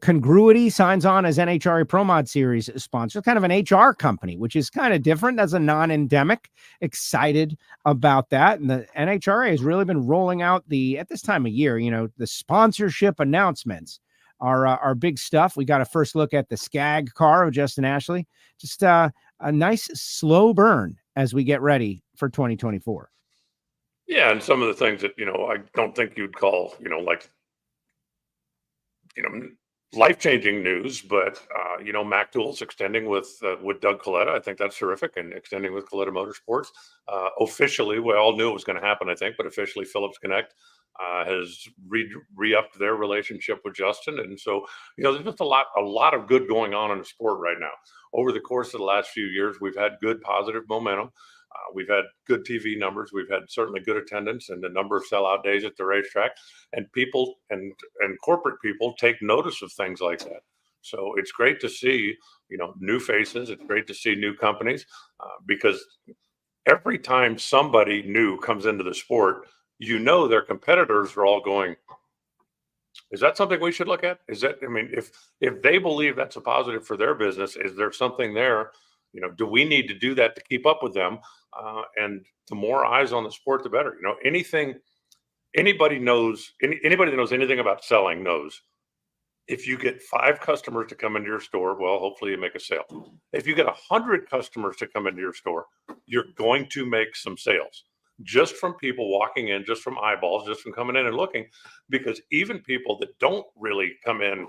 Congruity signs on as NHRA Pro Mod Series sponsor, kind of an HR company, which is kind of different. That's a non-endemic. Excited about that. And the NHRA has really been rolling out at this time of year, the sponsorship announcements are big stuff. We got a first look at the Skag car of Justin Ashley. Just a nice slow burn as we get ready for 2024. Yeah, and some of the things that I don't think you'd call life-changing news, but Mac Tools extending with Doug Coletta. I think that's terrific, and extending with Coletta Motorsports. Officially, we all knew it was going to happen, I think, but officially Phillips Connect has re-upped their relationship with Justin. And so, there's just a lot of good going on in the sport right now. Over the course of the last few years, we've had good positive momentum. We've had good TV numbers. We've had certainly good attendance and the number of sellout days at the racetrack, and people and corporate people take notice of things like that. So it's great to see, new faces. It's great to see new companies, because every time somebody new comes into the sport, their competitors are all going, is that something we should look at? If they believe that's a positive for their business, is there something there? Do we need to do that to keep up with them? And the more eyes on the sport, the better. Anybody that knows anything about selling knows, if you get 5 customers to come into your store, well, hopefully you make a sale. If you get 100 customers to come into your store, you're going to make some sales, just from people walking in, just from eyeballs, just from coming in and looking. Because even people that don't really come in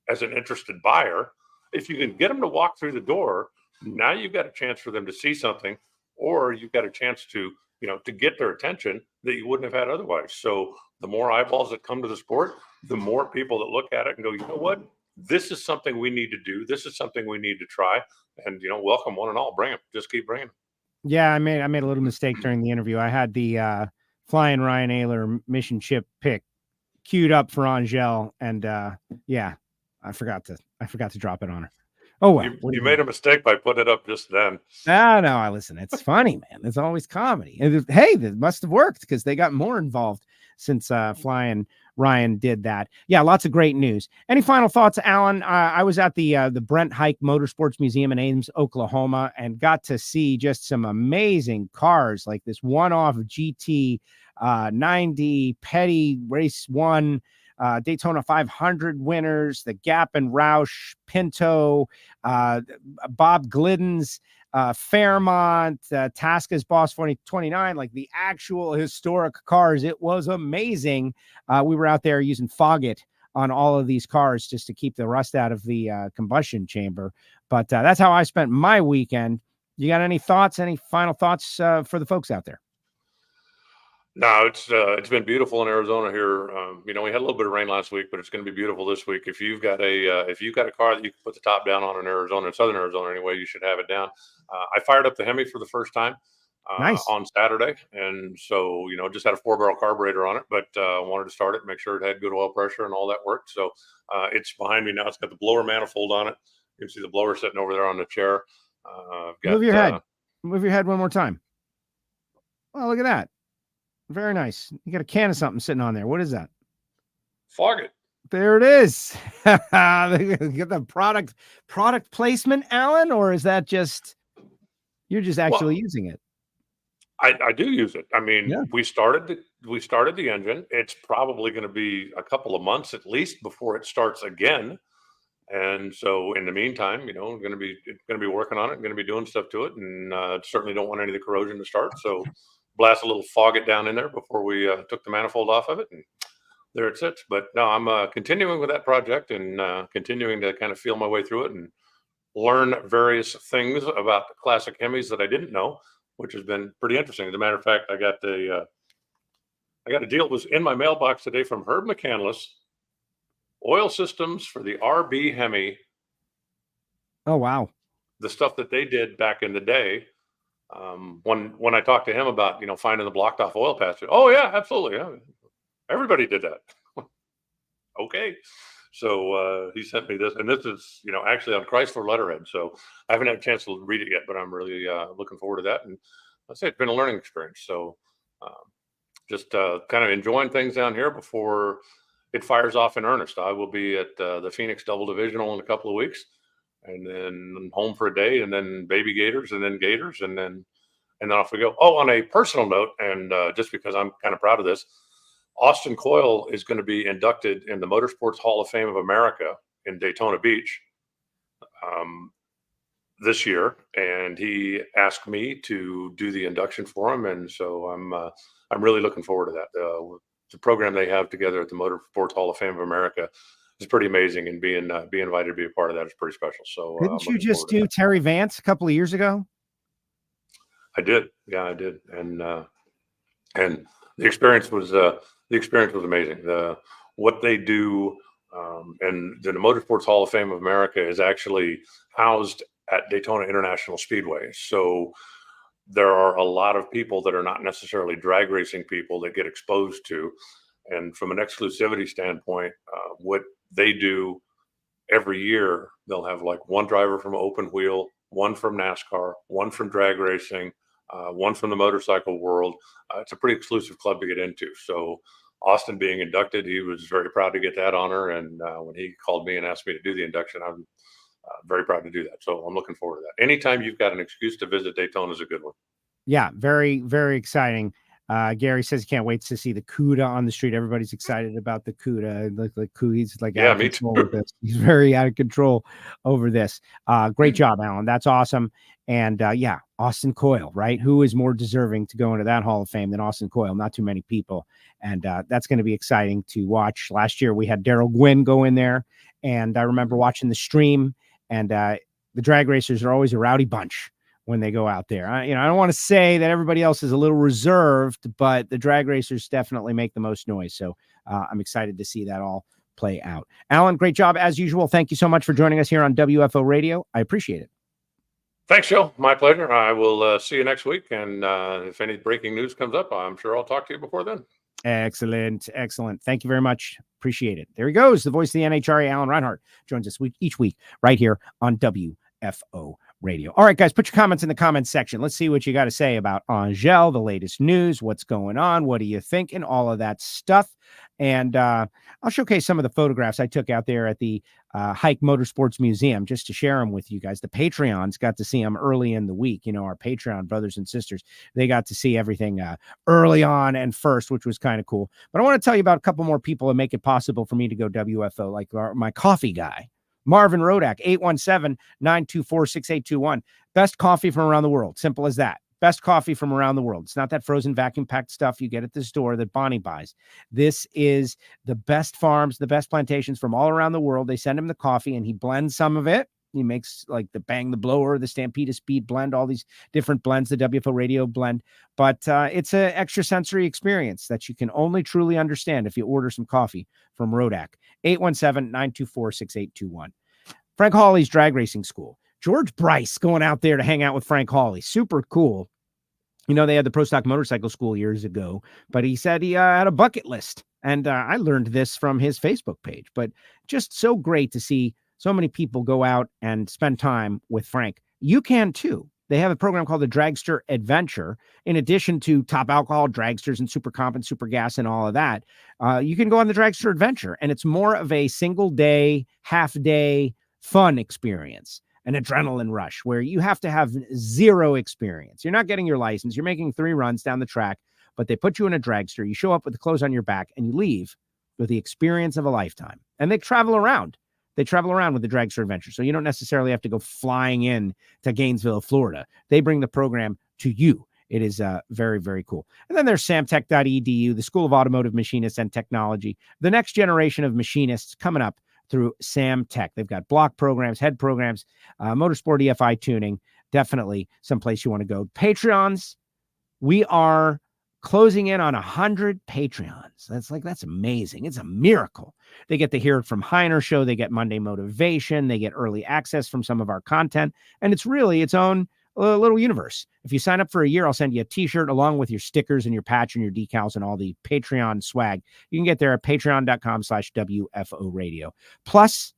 as an interested buyer, if you can get them to walk through the door, now you've got a chance for them to see something, or you've got a chance to get their attention that you wouldn't have had otherwise. So the more eyeballs that come to the sport, the more people that look at it and go, what? This is something we need to do. This is something we need to try. And, welcome one and all. Bring them. Just keep bringing them. Yeah, I made a little mistake during the interview. I had the Flying Ryan Ayler mission chip pick queued up for Angelle, and I forgot to drop it on her. Oh, well. You made a mistake by putting it up just then. No, listen, it's funny, man. It's always comedy. And hey, that must have worked, because they got more involved since Flying Ryan did that. Yeah, lots of great news. Any final thoughts, Alan? I was at the Brent Hajek Motorsports Museum in Ames, Oklahoma, and got to see just some amazing cars, like this one-off GT 90 Petty Race 1 Daytona 500 winners, the Gap and Roush Pinto, Bob Glidden's Fairmont, Tasca's Boss 2029, like the actual historic cars. It was amazing. We were out there using Foggit on all of these cars just to keep the rust out of the combustion chamber. But that's how I spent my weekend. You got any thoughts, any final thoughts for the folks out there? No, it's been beautiful in Arizona here. We had a little bit of rain last week, but it's going to be beautiful this week. If you've got a car that you can put the top down on in Arizona, in southern Arizona anyway, you should have it down. I fired up the Hemi for the first time on Saturday, and so just had a 4-barrel carburetor on it, but wanted to start it, make sure it had good oil pressure and all that worked. So it's behind me now. It's got the blower manifold on it. You can see the blower sitting over there on the chair. Move your head. Move your head one more time. Oh, look at that. Very nice. You got a can of something sitting on there. What is that? Foggit. There it is. Get the product placement, Alan, or is that just you're just actually using it? I do use it. I mean, Yeah. we started the engine. It's probably going to be a couple of months at least before it starts again. And so in the meantime, I'm going to be working on it. I'm going to be doing stuff to it, and certainly don't want any of the corrosion to start. So blast a little fog it down in there before we took the manifold off of it, and there it sits. But no, I'm continuing with that project and continuing to kind of feel my way through it and learn various things about the classic Hemis that I didn't know, which has been pretty interesting. As a matter of fact, I got a deal that was in my mailbox today from Herb McCandless. Oil systems for the RB Hemi. Oh, wow. The stuff that they did back in the day. When I talked to him about, finding the blocked off oil patch. Oh yeah, absolutely. Yeah. Everybody did that. Okay. So he sent me this, and this is, actually on Chrysler letterhead. So I haven't had a chance to read it yet, but I'm really looking forward to that. And I'd say it's been a learning experience. So just kind of enjoying things down here before it fires off in earnest. I will be at the Phoenix Double Divisional in a couple of weeks, and then home for a day, and then baby gators, and then gators, and then off we go. Oh, on a personal note, and just because I'm kind of proud of this, Austin Coyle is going to be inducted in the Motorsports Hall of Fame of America in Daytona Beach this year, and he asked me to do the induction for him, and so I'm really looking forward to that. The program they have together at the Motorsports Hall of Fame of America is pretty amazing, and being invited to be a part of that is pretty special. So didn't you just do Terry Vance a couple of years ago? I did. Yeah, I did. And the experience was amazing. What they do, and the Motorsports Hall of Fame of America is actually housed at Daytona International Speedway. So there are a lot of people that are not necessarily drag racing people that get exposed to. And from an exclusivity standpoint, what they do every year, they'll have like one driver from open wheel, one from NASCAR, one from drag racing, one from the motorcycle world. It's a pretty exclusive club to get into. So Austin being inducted, he was very proud to get that honor. And when he called me and asked me to do the induction, I'm very proud to do that. So I'm looking forward to that. Anytime you've got an excuse to visit Daytona is a good one. Yeah, very, very exciting. Gary says he can't wait to see the CUDA on the street. Everybody's excited about the CUDA. He's like out of control with this. He's very out of control over this. Great job, Alan. That's awesome. And Austin Coyle, right? Who is more deserving to go into that Hall of Fame than Austin Coyle? Not too many people. And that's going to be exciting to watch. Last year we had Daryl Gwynn go in there, and I remember watching the stream. And the drag racers are always a rowdy bunch when they go out there. I don't want to say that everybody else is a little reserved, but the drag racers definitely make the most noise. So I'm excited to see that all play out. Alan, great job as usual. Thank you so much for joining us here on WFO Radio. I appreciate it. Thanks, Joe. My pleasure. I will see you next week. And if any breaking news comes up, I'm sure I'll talk to you before then. Excellent. Thank you very much. Appreciate it. There he goes. The voice of the NHRA, Alan Reinhardt, joins us each week right here on WFO Radio. All right, guys, put your comments in the comments section. Let's see what you got to say about Angelle, the latest news, what's going on, what do you think, and all of that stuff. And I'll showcase some of the photographs I took out there at the Hajek Motorsports Museum just to share them with you guys. The Patreons got to see them early in the week. Our Patreon brothers and sisters, they got to see everything early on and first, which was kind of cool. But I want to tell you about a couple more people that make it possible for me to go WFO, like my coffee guy, Marvin Rodak, 817-924-6821. Best coffee from around the world. Simple as that. Best coffee from around the world. It's not that frozen vacuum packed stuff you get at the store that Bonnie buys. This is the best farms, the best plantations from all around the world. They send him the coffee and he blends some of it. He makes like the Bang the Blower, the Stampede Speed blend, all these different blends, the WFO Radio blend. But it's an extra sensory experience that you can only truly understand if you order some coffee from Rodak. 817-924-6821. Frank Hawley's Drag Racing School. George Bryce going out there to hang out with Frank Hawley. Super cool. They had the Pro Stock Motorcycle School years ago, but he said he had a bucket list. And I learned this from his Facebook page. But just so great to see so many people go out and spend time with Frank. You can too. They have a program called the Dragster Adventure. In addition to Top Alcohol, Dragsters, and Super Comp and Super Gas and all of that, you can go on the Dragster Adventure. And it's more of a single day, half day fun experience. an adrenaline rush where you have to have zero experience. You're not getting your license. You're making 3 runs down the track, but they put you in a dragster. You show up with the clothes on your back and you leave with the experience of a lifetime. And they travel around. They travel around with the Dragster Adventure. So you don't necessarily have to go flying in to Gainesville, Florida. They bring the program to you. It is very, very cool. And then there's samtech.edu, the School of Automotive Machinists and Technology, the next generation of machinists coming up through Samtech. They've got block programs, head programs, motorsport EFI tuning, definitely someplace you want to go. Patreons, we are closing in on 100 Patreons. That's amazing. It's a miracle. They get to hear it from Heiner Show. They get Monday Motivation. They get early access from some of our content. And it's really its own little universe. If you sign up for a year, I'll send you a t-shirt along with your stickers and your patch and your decals and all the Patreon swag. You can get there at patreon.com/WFO radio. Plus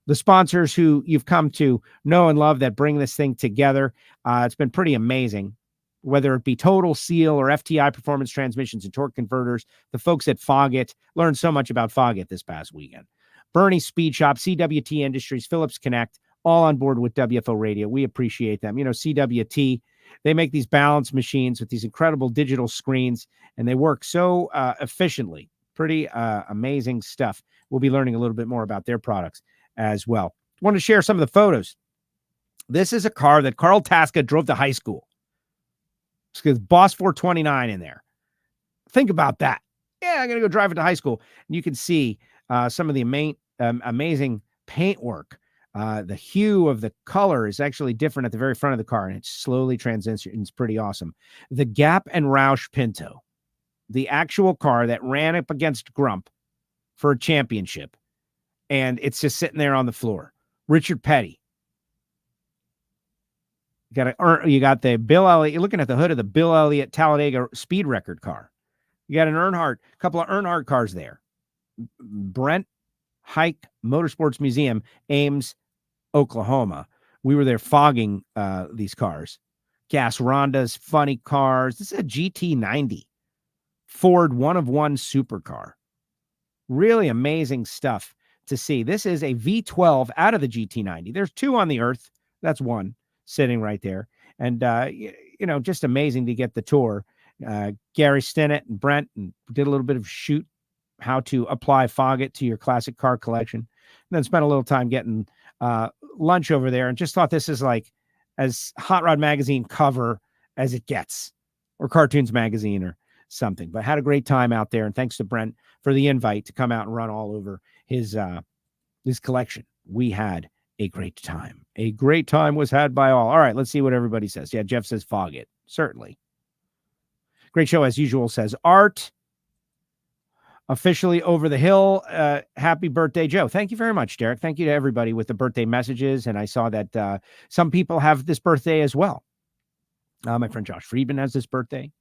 the sponsors who you've come to know and love that bring this thing together. It's been pretty amazing. Whether it be Total Seal or FTI Performance Transmissions and Torque Converters, the folks at Foggit learned so much about Foggit this past weekend. Bernie Speed Shop, CWT Industries, Phillips Connect, all on board with WFO Radio. We appreciate them. You know, CWT, they make these balance machines with these incredible digital screens, and they work so efficiently. Pretty amazing stuff. We'll be learning a little bit more about their products as well. I want to share some of the photos. This is a car that Carl Tasca drove to high school. It's because Boss 429 in there. Think about that. Yeah, I'm going to go drive it to high school. And you can see some of the amazing paintwork. The hue of the color is actually different at the very front of the car, and it slowly transitions. Pretty awesome. The Gap and Roush Pinto, the actual car that ran up against Grump for a championship, and it's just sitting there on the floor. Richard Petty. You got the Bill Elliott. You're looking at the hood of the Bill Elliott Talladega speed record car. You got an Earnhardt, a couple of Earnhardt cars there. Brent Hajek Motorsports Museum, Ames, Oklahoma. We were there fogging these cars. Gas Rondas, funny cars. This is a GT90 Ford one-of-one supercar. Really amazing stuff to see. This is a V12 out of the GT90. There's 2 on the earth. That's one sitting right there. And, just amazing to get the tour. Gary Stinnett and Brent and did a little bit of shoot how to apply Foggit to your classic car collection. And then spent a little time getting lunch over there and just thought this is like as Hot Rod Magazine cover as it gets, or Cartoons Magazine or something. But had a great time out there. And thanks to Brent for the invite to come out and run all over his collection. We had a great time. A great time was had by all. All right, let's see what everybody says. Yeah, Jeff says Foggit. Certainly. Great show as usual, says Art. Officially over the hill. Happy birthday, Joe. Thank you very much, Derek. Thank you to everybody with the birthday messages. And I saw that some people have this birthday as well. My friend Josh Friedman has this birthday.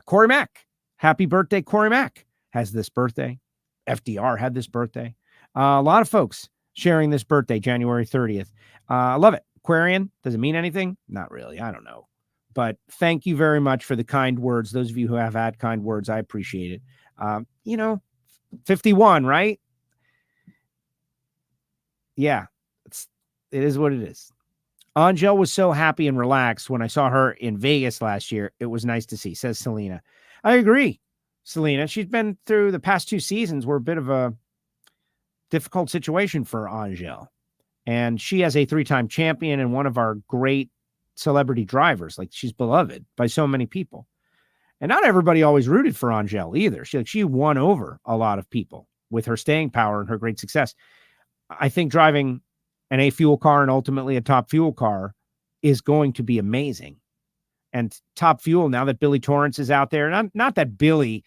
Corey Mack. Happy birthday, Corey Mack has this birthday. FDR had this birthday. A lot of folks sharing this birthday, January 30th. I love it. Aquarian, does it mean anything? Not really. I don't know. But thank you very much for the kind words. Those of you who have had kind words, I appreciate it. 51, right? Yeah, it is what it is. Angelle was so happy and relaxed when I saw her in Vegas last year. It was nice to see, says Selena. I agree, Selena. She's been through the past 2 seasons were a bit of a difficult situation for Angelle. And she has a 3-time champion and one of our great celebrity drivers. Like, she's beloved by so many people. And not everybody always rooted for Angelle either. She won over a lot of people with her staying power and her great success. I think driving an A fuel car and ultimately a top fuel car is going to be amazing. And top fuel, now that Billy Torrence is out there, not that Billy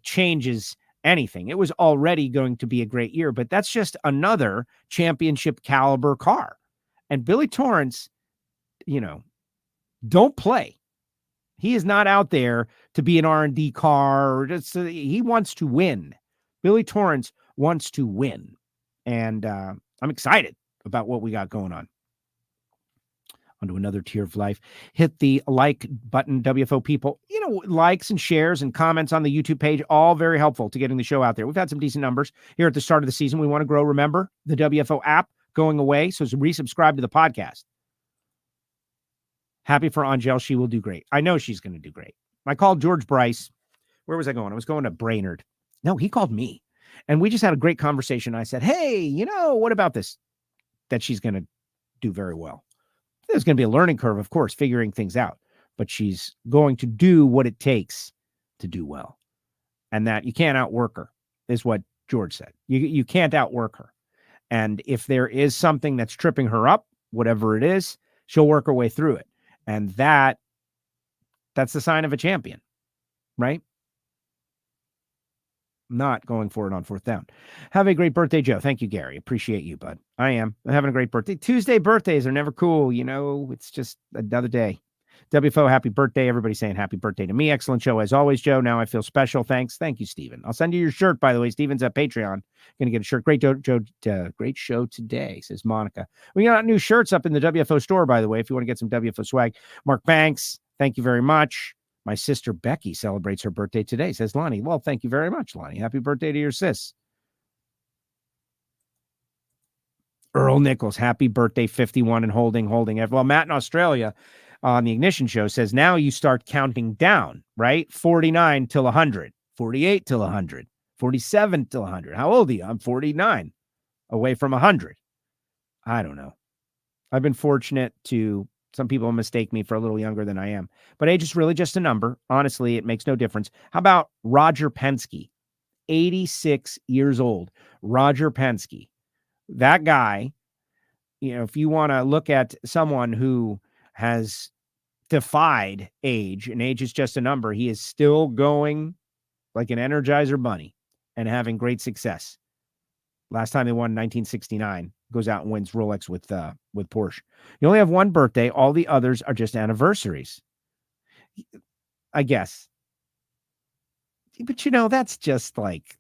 changes anything. It was already going to be a great year, but that's just another championship caliber car. And Billy Torrence, don't play. He is not out there to be an R&D car. He wants to win. Billy Torrence wants to win. And I'm excited about what we got going on. Onto another tier of life. Hit the like button, WFO people. Likes and shares and comments on the YouTube page, all very helpful to getting the show out there. We've had some decent numbers here at the start of the season. We want to grow. Remember, the WFO app going away, so resubscribe to the podcast. Happy for Angelle. She will do great. I know she's going to do great. I called George Bryce. Where was I going? I was going to Brainerd. No, he called me. And we just had a great conversation. I said, hey, what about this? That she's going to do very well. There's going to be a learning curve, of course, figuring things out. But she's going to do what it takes to do well. And that you can't outwork her, is what George said. You can't outwork her. And if there is something that's tripping her up, whatever it is, she'll work her way through it. And that's the sign of a champion, right? Not going for it on fourth down. Have a great birthday, Joe. Thank you, Gary. Appreciate you, bud. I am. I'm having a great birthday. Tuesday birthdays are never cool. It's just another day. WFO, happy birthday. Everybody saying happy birthday to me. Excellent show as always, Joe. Now I feel special. Thanks. Thank you, Steven. I'll send you your shirt, by the way. Steven's at Patreon. Going to get a shirt. Great, Joe. Great show today, says Monica. We got new shirts up in the WFO store, by the way, if you want to get some WFO swag. Mark Banks, thank you very much. My sister Becky celebrates her birthday today, says Lonnie. Well, thank you very much, Lonnie. Happy birthday to your sis. Earl Nichols, happy birthday, 51 and holding. Well, Matt in Australia on the Ignition Show says now you start counting down, right? 49 till 100, 48 till 100, 47 till 100. How old are you? I'm 49, away from 100. I don't know. I've been fortunate to... Some people mistake me for a little younger than I am. But age is really just a number. Honestly, it makes no difference. How about Roger Penske? 86 years old. Roger Penske. That guy, if you want to look at someone who has defied age, and age is just a number, he is still going like an Energizer bunny and having great success. Last time they won in 1969. Goes out and wins Rolex with Porsche. You only have one birthday. All the others are just anniversaries, I guess. But that's just like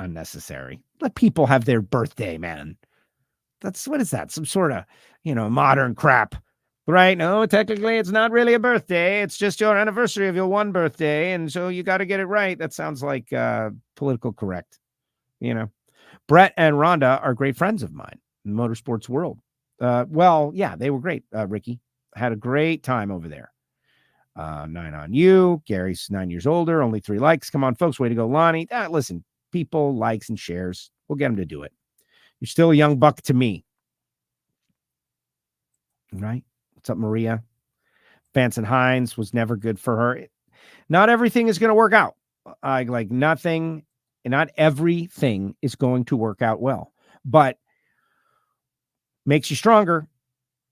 unnecessary. Let people have their birthday, man. What is that? Some sort of, modern crap, right? No, technically it's not really a birthday. It's just your anniversary of your one birthday. And so you got to get it right. That sounds like political correct, Brett and Rhonda are great friends of mine in the motorsports world. Well, yeah, they were great. Ricky had a great time over there. 9 on you. Gary's 9 years older, only 3 likes. Come on, folks. Way to go, Lonnie. Listen, people, likes and shares. We'll get them to do it. You're still a young buck to me. Right? What's up, Maria? Vance and Hines was never good for her. Not everything is going to work out. Nothing. And not everything is going to work out well, but makes you stronger.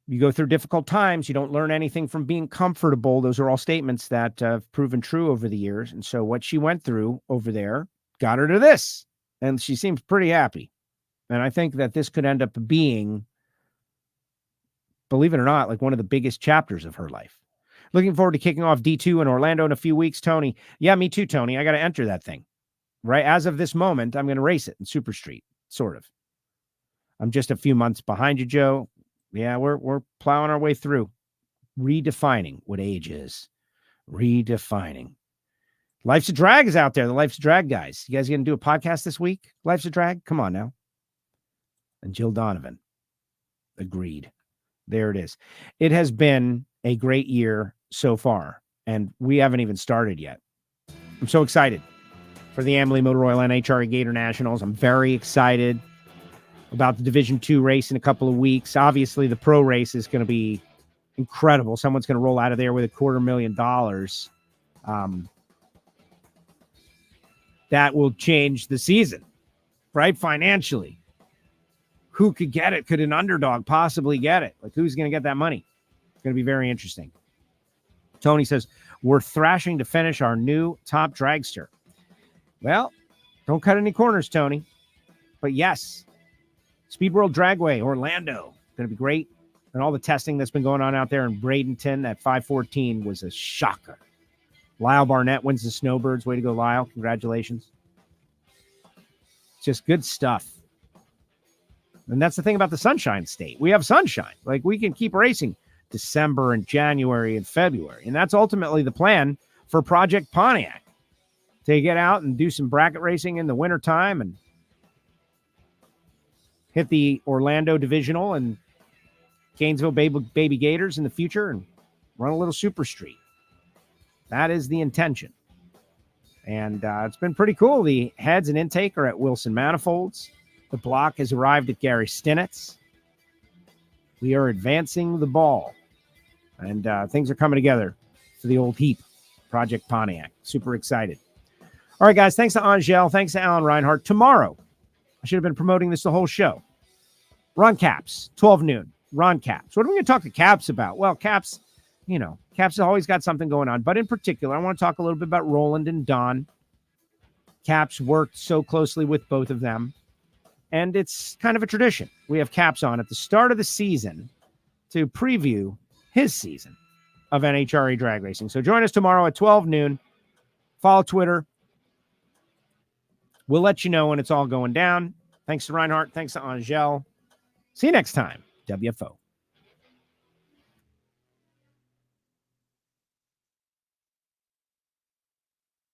You go through difficult times. You don't learn anything from being comfortable. Those are all statements that have proven true over the years. And so what she went through over there got her to this, and she seems pretty happy. And I think that this could end up being, believe it or not, like one of the biggest chapters of her life. Looking forward to kicking off D2 in Orlando in a few weeks, Tony. Yeah, me too, Tony. I got to enter that thing. Right. As of this moment, I'm going to race it in Super Street, sort of. I'm just a few months behind you, Joe. Yeah, we're plowing our way through, redefining what age is. Redefining. Life's a Drag is out there. The Life's a Drag guys. You guys going to do a podcast this week? Life's a Drag? Come on now. And Jill Donovan. Agreed. There it is. It has been a great year so far, and we haven't even started yet. I'm so excited for the Amalie Motor Oil NHRA Gator Nationals. I'm very excited about the Division II race in a couple of weeks. Obviously, the pro race is going to be incredible. Someone's going to roll out of there with $250,000. That will change the season, right? Financially. Who could get it? Could an underdog possibly get it? Like, who's going to get that money? It's going to be very interesting. Tony says, we're thrashing to finish our new top dragster. Well, don't cut any corners, Tony. But yes, Speed World Dragway, Orlando, going to be great. And all the testing that's been going on out there in Bradenton at 514 was a shocker. Lyle Barnett wins the Snowbirds. Way to go, Lyle. Congratulations. Just good stuff. And that's the thing about the Sunshine State. We have sunshine. Like, we can keep racing December and January and February. And that's ultimately the plan for Project Pontiac. To get out and do some bracket racing in the wintertime and hit the Orlando Divisional and Gainesville Baby Gators in the future and run a little super street. That is the intention. And it's been pretty cool. The heads and intake are at Wilson Manifolds. The block has arrived at Gary Stinnett's. We are advancing the ball. And things are coming together for the old heap, Project Pontiac. Super excited. All right, guys, thanks to Angelle. Thanks to Alan Reinhardt. Tomorrow, I should have been promoting this the whole show. Ron Capps, 12 noon. Ron Capps. What are we going to talk to Capps about? Well, Capps, Capps has always got something going on. But in particular, I want to talk a little bit about Roland and Don. Capps worked so closely with both of them. And it's kind of a tradition. We have Capps on at the start of the season to preview his season of NHRA Drag Racing. So join us tomorrow at 12 noon. Follow Twitter. We'll let you know when it's all going down. Thanks to Reinhart. Thanks to Angelle. See you next time. WFO.